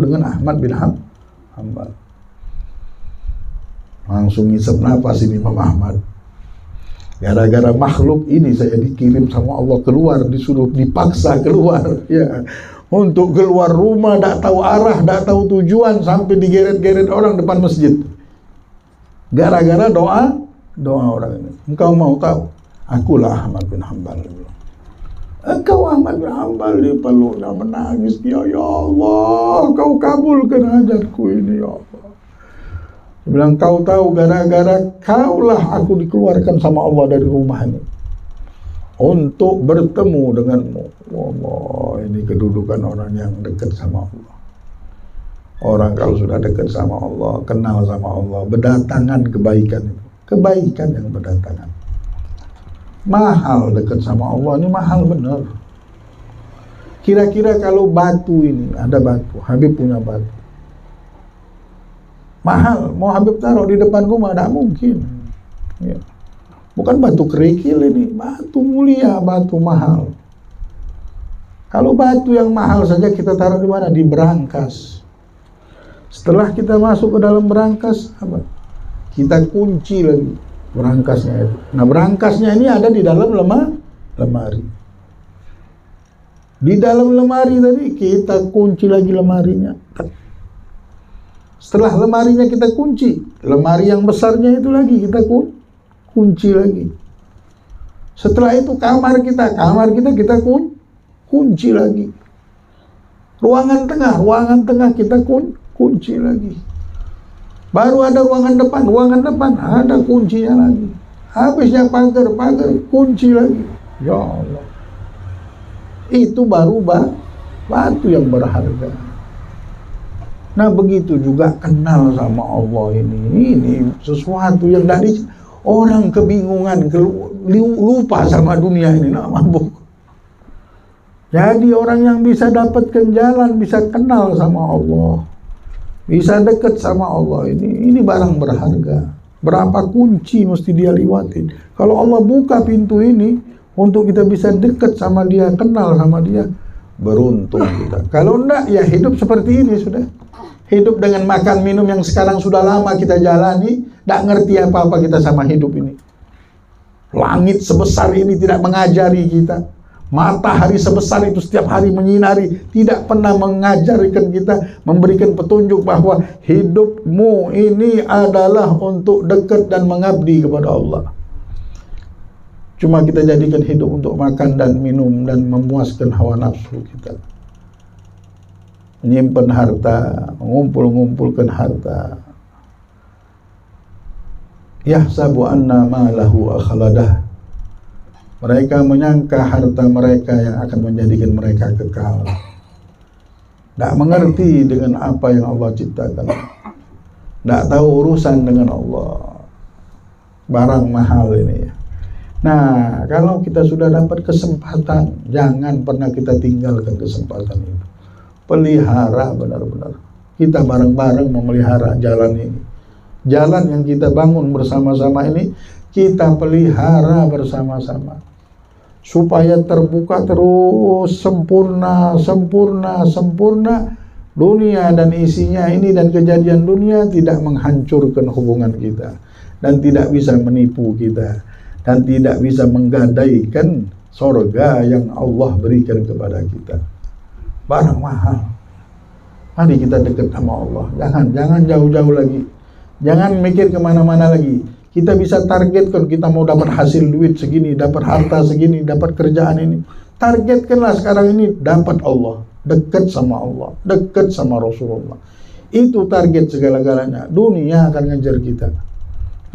dengan Ahmad bin Hanbal. Langsung ngisep nafas ini Imam Ahmad. Gara-gara makhluk ini saya dikirim sama Allah keluar, disuruh dipaksa keluar ya. Untuk keluar rumah, tak tahu arah, tak tahu tujuan, sampai digeret-geret orang depan masjid. Gara-gara doa orang ini. Engkau mau tahu? Akulah Ahmad bin Hanbal. Engkau Ahmad bin Hanbal, dipeluknya menangis. Ya Allah, kau kabulkan hajatku ini ya Allah. Dia bilang, kau tahu gara-gara kaulah aku dikeluarkan sama Allah dari rumah ini untuk bertemu denganmu. Allah, ini kedudukan orang yang dekat sama Allah. Orang kalau sudah dekat sama Allah, kenal sama Allah, berdatangan kebaikan itu. Kebaikan yang berdatangan. Mahal dekat sama Allah, ini mahal benar. Kira-kira kalau batu ini, ada batu, Habib punya batu. Mahal, mau Habib taruh di depan rumah, tidak mungkin ya. Bukan batu kerikil ini, batu mulia, batu mahal. Kalau batu yang mahal saja kita taruh di mana? Di berangkas. Setelah kita masuk ke dalam berangkas, apa? Kita kunci lagi berangkasnya itu. Nah, berangkasnya ini ada di dalam lemari. Di dalam lemari tadi kita kunci lagi lemarinya. Setelah lemarinya kita kunci, lemari yang besarnya itu lagi kita kunci lagi. Setelah itu kamar kita kita kunci lagi. Ruangan tengah kita kunci lagi. Baru ada ruangan depan ada kuncinya lagi. Habisnya pagar kunci lagi. Ya Allah. Itu baru batu yang berharga. Nah, begitu juga kenal sama Allah ini sesuatu yang dari orang kebingungan, lupa sama dunia ini, nak mabuk. Jadi orang yang bisa dapatkan jalan, bisa kenal sama Allah, bisa dekat sama Allah, ini barang berharga. Berapa kunci mesti dia lewatin. Kalau Allah buka pintu ini untuk kita bisa dekat sama dia, kenal sama dia, beruntung kita. Kalau enggak, ya hidup seperti ini sudah. Hidup dengan makan minum yang sekarang sudah lama kita jalani, tidak ngerti apa-apa kita sama hidup ini. Langit sebesar ini tidak mengajari kita. Matahari sebesar itu setiap hari menyinari, tidak pernah mengajarkan kita, memberikan petunjuk bahwa hidupmu ini adalah untuk dekat dan mengabdi kepada Allah. Cuma kita jadikan hidup untuk makan dan minum dan memuaskan hawa nafsu kita. Menyimpan harta, mengumpulkan harta. Yahsabu anna malahu akhladah. Mereka menyangka harta mereka yang akan menjadikan mereka kekal. Tak mengerti dengan apa yang Allah ciptakan. Tak tahu urusan dengan Allah. Barang mahal ini ya. Nah, kalau kita sudah dapat kesempatan, jangan pernah kita tinggalkan kesempatan itu. Pelihara benar-benar. Kita bareng-bareng memelihara jalan ini. Jalan yang kita bangun bersama-sama ini, kita pelihara bersama-sama. Supaya terbuka terus, sempurna. Dunia dan isinya ini dan kejadian dunia tidak menghancurkan hubungan kita. Dan tidak bisa menipu kita. Dan tidak bisa menggadaikan surga yang Allah berikan kepada kita. Barang mahal. Mari kita dekat sama Allah. Jangan jauh-jauh lagi. Jangan mikir kemana-mana lagi. Kita bisa targetkan, kita mau dapat hasil duit segini, dapat harta segini, dapat kerjaan ini. Targetkanlah sekarang ini dapat Allah. Dekat sama Allah. Dekat sama Rasulullah. Itu target segala-galanya. Dunia akan ngejar kita.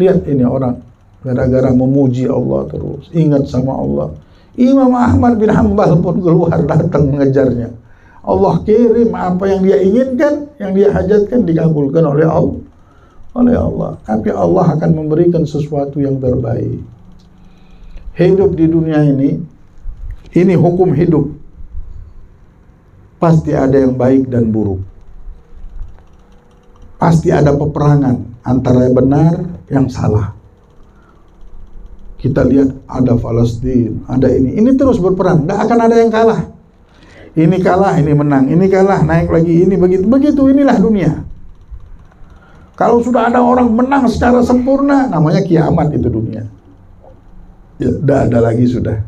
Lihat ini orang. Gara-gara memuji Allah terus. Ingat sama Allah. Imam Ahmad bin Hanbal pun keluar datang mengejarnya. Allah kirim apa yang dia inginkan, yang dia hajatkan dikabulkan oleh Allah. Tapi Allah akan memberikan sesuatu yang terbaik. Hidup di dunia ini hukum hidup. Pasti ada yang baik dan buruk. Pasti ada peperangan antara yang benar, yang salah. Kita lihat ada Palestina, ada ini terus berperang, tidak akan ada yang kalah. Ini kalah, ini menang. Ini kalah, naik lagi. Ini begitu. Begitu, inilah dunia. Kalau sudah ada orang menang secara sempurna, namanya kiamat itu dunia. Ya, tidak ada lagi sudah.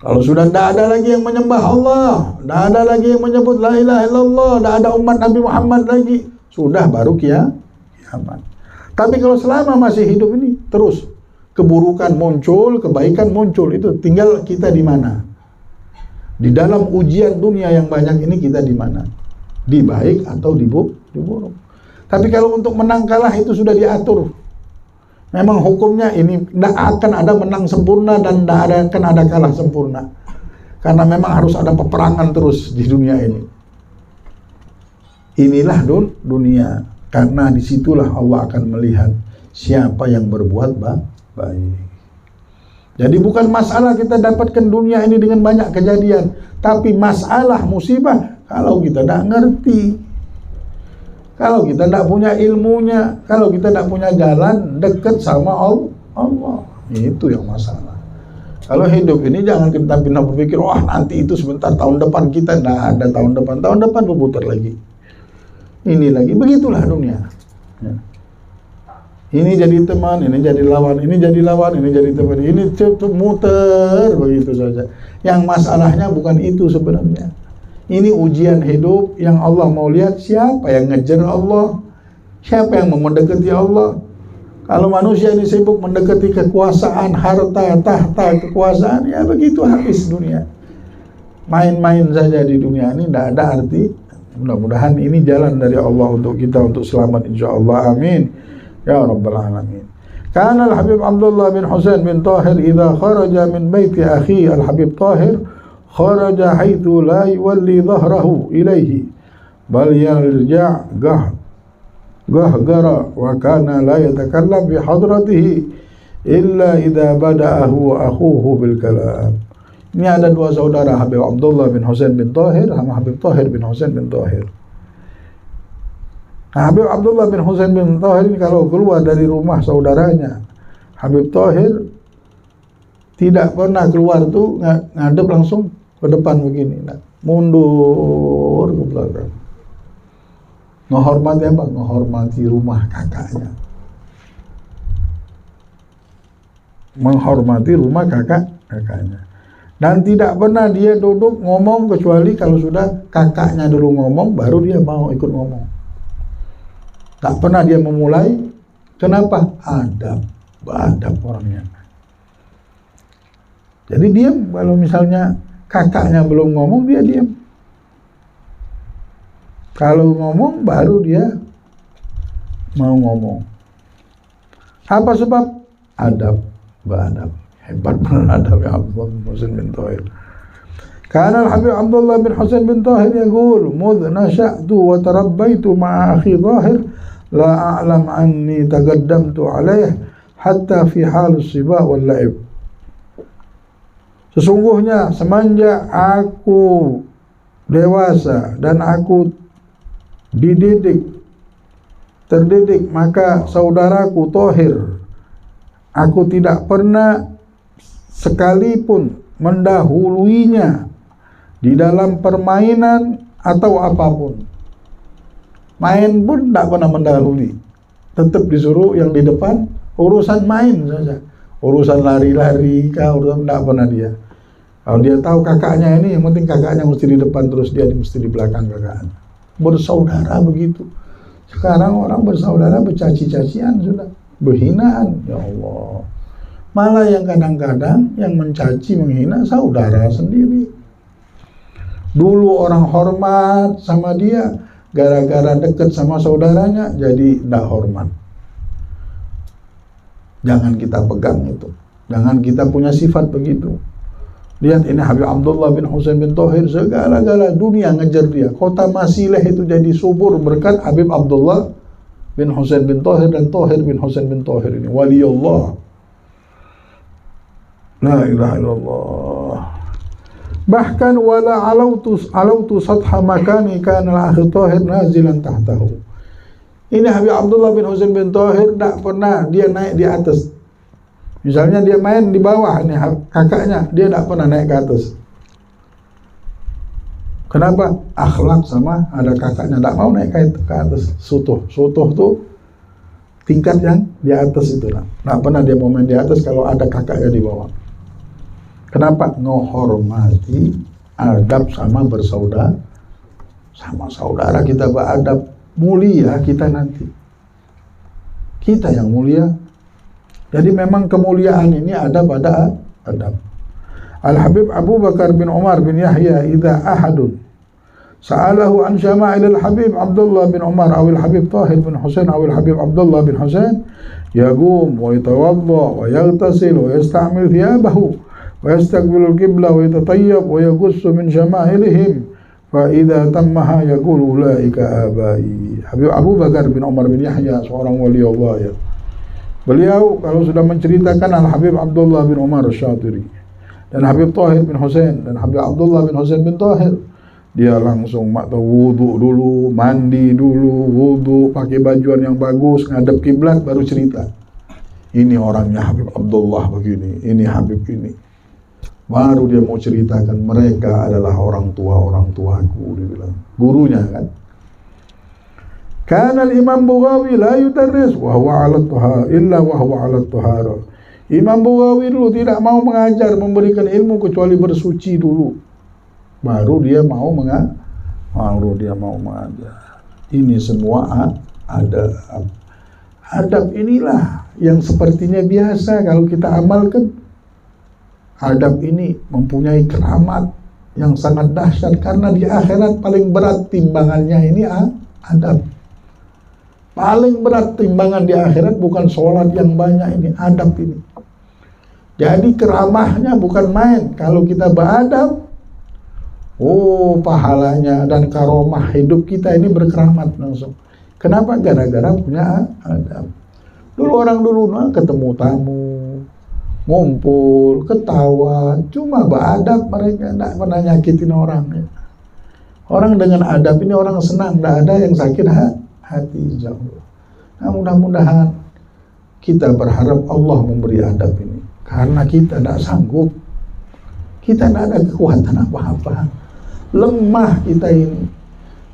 Kalau sudah tidak ada lagi yang menyembah Allah, tidak ada lagi yang menyebut la ilaha illallah, tidak ada umat Nabi Muhammad lagi, sudah baru kiamat. Tapi kalau selama masih hidup ini terus keburukan muncul, kebaikan muncul, itu tinggal kita di mana. Di dalam ujian dunia yang banyak ini kita di mana? Di baik atau di buruk. Tapi kalau untuk menang kalah itu sudah diatur. Memang hukumnya ini tidak akan ada menang sempurna dan tidak akan ada kalah sempurna. Karena memang harus ada peperangan terus di dunia ini. Inilah dunia. Karena disitulah Allah akan melihat siapa yang berbuat baik. Jadi bukan masalah kita dapatkan dunia ini dengan banyak kejadian. Tapi masalah musibah kalau kita tidak ngerti. Kalau kita tidak punya ilmunya, kalau kita tidak punya jalan dekat sama Allah, itu yang masalah. Kalau hidup ini jangan kita pindah berpikir, wah nanti itu sebentar tahun depan kita, tidak ada tahun depan berputar lagi. Ini lagi, begitulah dunia. Ya. Ini jadi teman, ini jadi lawan, ini jadi lawan, ini jadi teman, ini muter begitu saja. Yang masalahnya bukan itu sebenarnya. Ini ujian hidup yang Allah mau lihat siapa yang ngejar Allah, siapa yang mau mendekati Allah. Kalau manusia ini sibuk mendekati kekuasaan, harta, tahta, kekuasaan, ya begitu habis dunia. Main-main saja di dunia ini tidak ada arti. Mudah-mudahan ini jalan dari Allah untuk kita untuk selamat insyaallah. Amin ya rabbal alamin. Kana al-Habib Abdullah bin Husain bin Tahir idza kharaja min baiti akhi al-Habib Tahir kharaja haitsu la yuwalli dhahrahu ilaihi bal yarja' gahgara wa kana la yatakallam bi hadratihi illa idza bada'ahu akhuhu bil kalam. Ini ada dua saudara, Habib Abdullah bin Husain bin Tahir sama Habib Tahir bin Husain bin Tahir. Nah, Habib Abdullah bin Husain bin Tahir ini kalau keluar dari rumah saudaranya Habib Tahir tidak pernah keluar tuh ngadep langsung ke depan begini, nah, mundur ke belakang. Menghormati apa? Menghormati rumah kakaknya. Menghormati rumah kakaknya. Dan tidak pernah dia duduk ngomong kecuali kalau sudah kakaknya dulu ngomong, baru dia mau ikut ngomong. Tak pernah dia memulai. Kenapa? Adab orangnya. Jadi diam kalau misalnya kakaknya belum ngomong, dia diam. Kalau ngomong baru dia mau ngomong. Apa sebab? Adab. Hebat benar adab ya Abdullah bin Husain bin Tahir. Kana al-Habib Abdullah bin Husain bin Tahir yaqul mudh nasha'tu wa tarabbaitu ma'a akhi Tahir la a'lam anni taqaddamtu alayh hatta fi hal as-siba wal la'ib. Sesungguhnya semenjak aku dewasa dan aku terdidik, maka saudaraku Tahir, aku tidak pernah sekalipun mendahuluinya di dalam permainan atau apapun. Main pun tidak pernah mendahului. Tetap disuruh yang di depan, urusan main saja. Urusan lari-lari, urusan tidak pernah dia. Kalau dia tahu kakaknya ini, yang penting kakaknya mesti di depan, terus dia mesti di belakang kakaknya. Bersaudara begitu. Sekarang orang bersaudara bercaci-cacian sudah, berhinaan. Ya Allah. Malah yang kadang-kadang yang mencaci, menghina saudara sendiri. Dulu orang hormat sama dia, gara-gara dekat sama saudaranya jadi tidak hormat. Jangan kita pegang itu. Jangan kita punya sifat begitu. Lihat ini Habib Abdullah bin Husain bin Tahir, segala-gala dunia ngejar dia. Kota Masileh itu jadi subur berkat Habib Abdullah bin Husain bin Tahir dan Tahir bin Husain bin Tahir ini. Waliullah. La ilaha illallah. Bahkan wala alautu satha makani kana al-akhi Tahir nazilan tahtahu. Ini Habib Abdullah bin Husain bin Tahir tidak pernah dia naik di atas. Misalnya dia main di bawah, ini kakaknya, dia tidak pernah naik ke atas. Kenapa? Akhlak sama ada kakaknya, tidak mau naik ke atas sutuh. Sutuh tuh tingkat yang di atas itu. Nggak pernah dia mau main di atas kalau ada kakaknya di bawah. Kenapa? Menghormati adab sama bersaudara. Sama saudara kita beradab, mulia kita nanti. Kita yang mulia. Jadi memang kemuliaan ini ada pada adab. Al-Habib Abu Bakar bin Umar bin Yahya idza ahadun sa'alahu an syama'il al-Habib Abdullah bin Umar awil Habib Tahir bin Husain awil Habib Abdullah bin Husain yaqum wa yatawadda wa yaghtasil wa yasta'mil thiyabahu wa yastaqbilu al-qibla wa yatatayyab wa yaghussu min syama'ilihim fa idza tammaha yaqulu ulaika abai. Habib Abu Bakar bin Umar bin Yahya seorang wali Allah ya. Beliau kalau sudah menceritakan Al-Habib Abdullah bin Umar Syatiri dan Habib Tahir bin Husain dan Habib Abdullah bin Husain bin Tahir, dia langsung wudu dulu, mandi dulu, wudu, pakai bajuan yang bagus, ngadep kiblat, baru cerita. Ini orangnya Habib Abdullah begini, ini Habib ini. Baru dia mau ceritakan mereka adalah orang tuaku, dia bilang. Gurunya kan. Kana al-Imam Bughawi la yudarris wa huwa 'ala at-tahara illa wa huwa 'ala at-tahara. Imam Bughawi dulu tidak mau mengajar, memberikan ilmu kecuali bersuci dulu. Baru dia mau mengajar. Ini semua adab. Adab inilah yang sepertinya biasa kalau kita amalkan. Adab ini mempunyai keramat yang sangat dahsyat karena di akhirat paling berat timbangannya ini adab. Paling berat timbangan di akhirat bukan sholat yang banyak ini, adab ini. Jadi keramahnya bukan main. Kalau kita beradab, pahalanya dan karomah hidup kita ini berkeramat langsung. Kenapa? Gara-gara punya adab. Dulu orang ketemu tamu, ngumpul, ketawa, cuma beradab mereka, tidak pernah nyakitin orang. Ya. Orang dengan adab ini orang senang, tidak ada yang sakit hati, jauh. Nah, mudah-mudahan kita berharap Allah memberi adab ini. Karena kita tidak sanggup, kita tidak ada kekuatan apa-apa, lemah kita ini.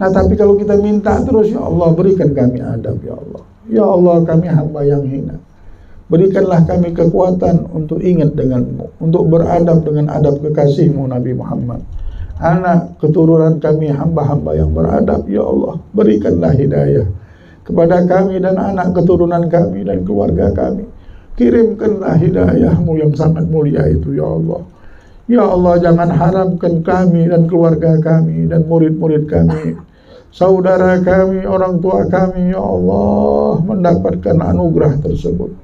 Nah tapi kalau kita minta terus, ya Allah berikan kami adab, ya Allah. Ya Allah kami hamba yang hina. Berikanlah kami kekuatan untuk ingat denganmu, untuk beradab dengan adab kekasihmu Nabi Muhammad. Anak keturunan kami hamba-hamba yang beradab, ya Allah berikanlah hidayah kepada kami dan anak keturunan kami dan keluarga kami. Kirimkanlah hidayahmu yang sangat mulia itu, ya Allah. Ya Allah jangan haramkan kami dan keluarga kami dan murid-murid kami, saudara kami, orang tua kami, ya Allah mendapatkan anugerah tersebut.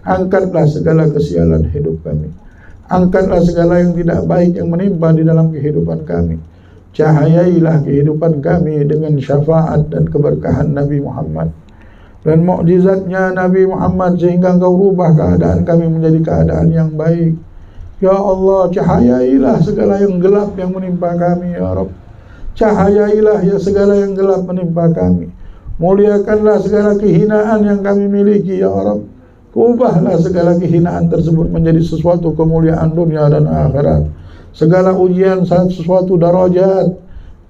Angkatlah segala kesialan hidup kami. Angkatlah segala yang tidak baik yang menimpa di dalam kehidupan kami. Cahayailah kehidupan kami dengan syafaat dan keberkahan Nabi Muhammad dan mukjizatnya Nabi Muhammad sehingga Engkau rubah keadaan kami menjadi keadaan yang baik. Ya Allah, cahayailah segala yang gelap yang menimpa kami, ya Rabb. Cahayailah ya segala yang gelap menimpa kami. Muliakanlah segala kehinaan yang kami miliki, ya Rabb. Ubahlah segala kehinaan tersebut menjadi sesuatu kemuliaan dunia dan akhirat. Segala ujian sesuatu darajat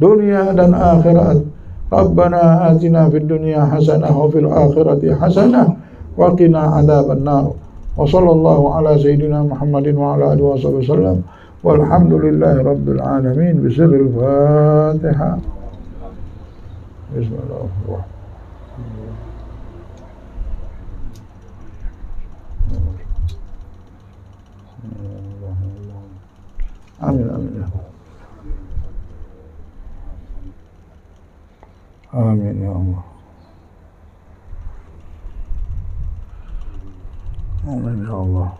dunia dan akhirat. Rabbana atina fid dunya hasanah wa fil akhirati hasanah wa qina adzaban nar. Wa sallallahu ala sayyidina Muhammadin wa ala alihi wasallam. Walhamdulillahi rabbil alamin. Bismillahil Fatihah. Bismillahirrahmanirrahim. Amin amin ya. Amin ya Allah. Amin ya Allah.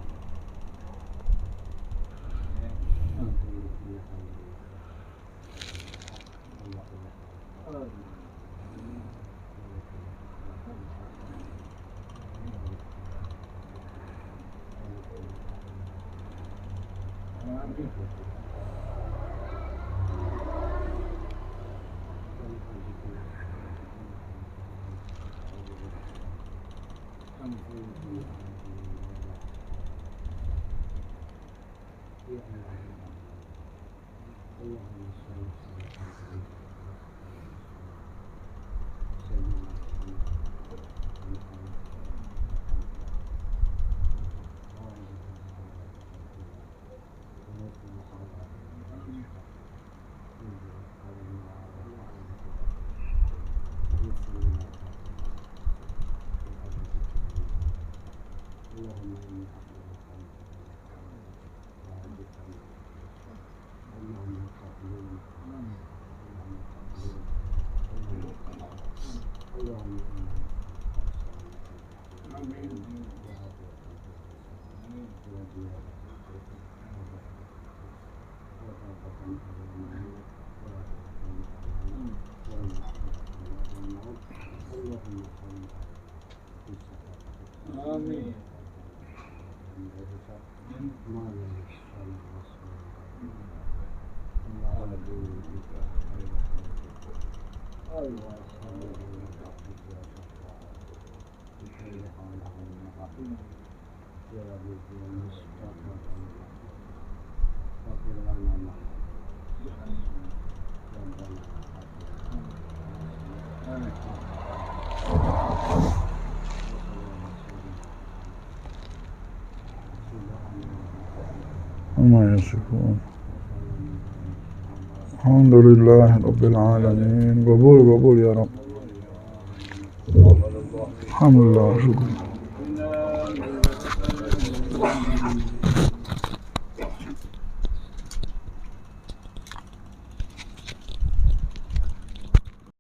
Allahumma shalli ala Amin. وما يصفون الحمد لله رب العالمين قبول يا رب الحمد لله شكرا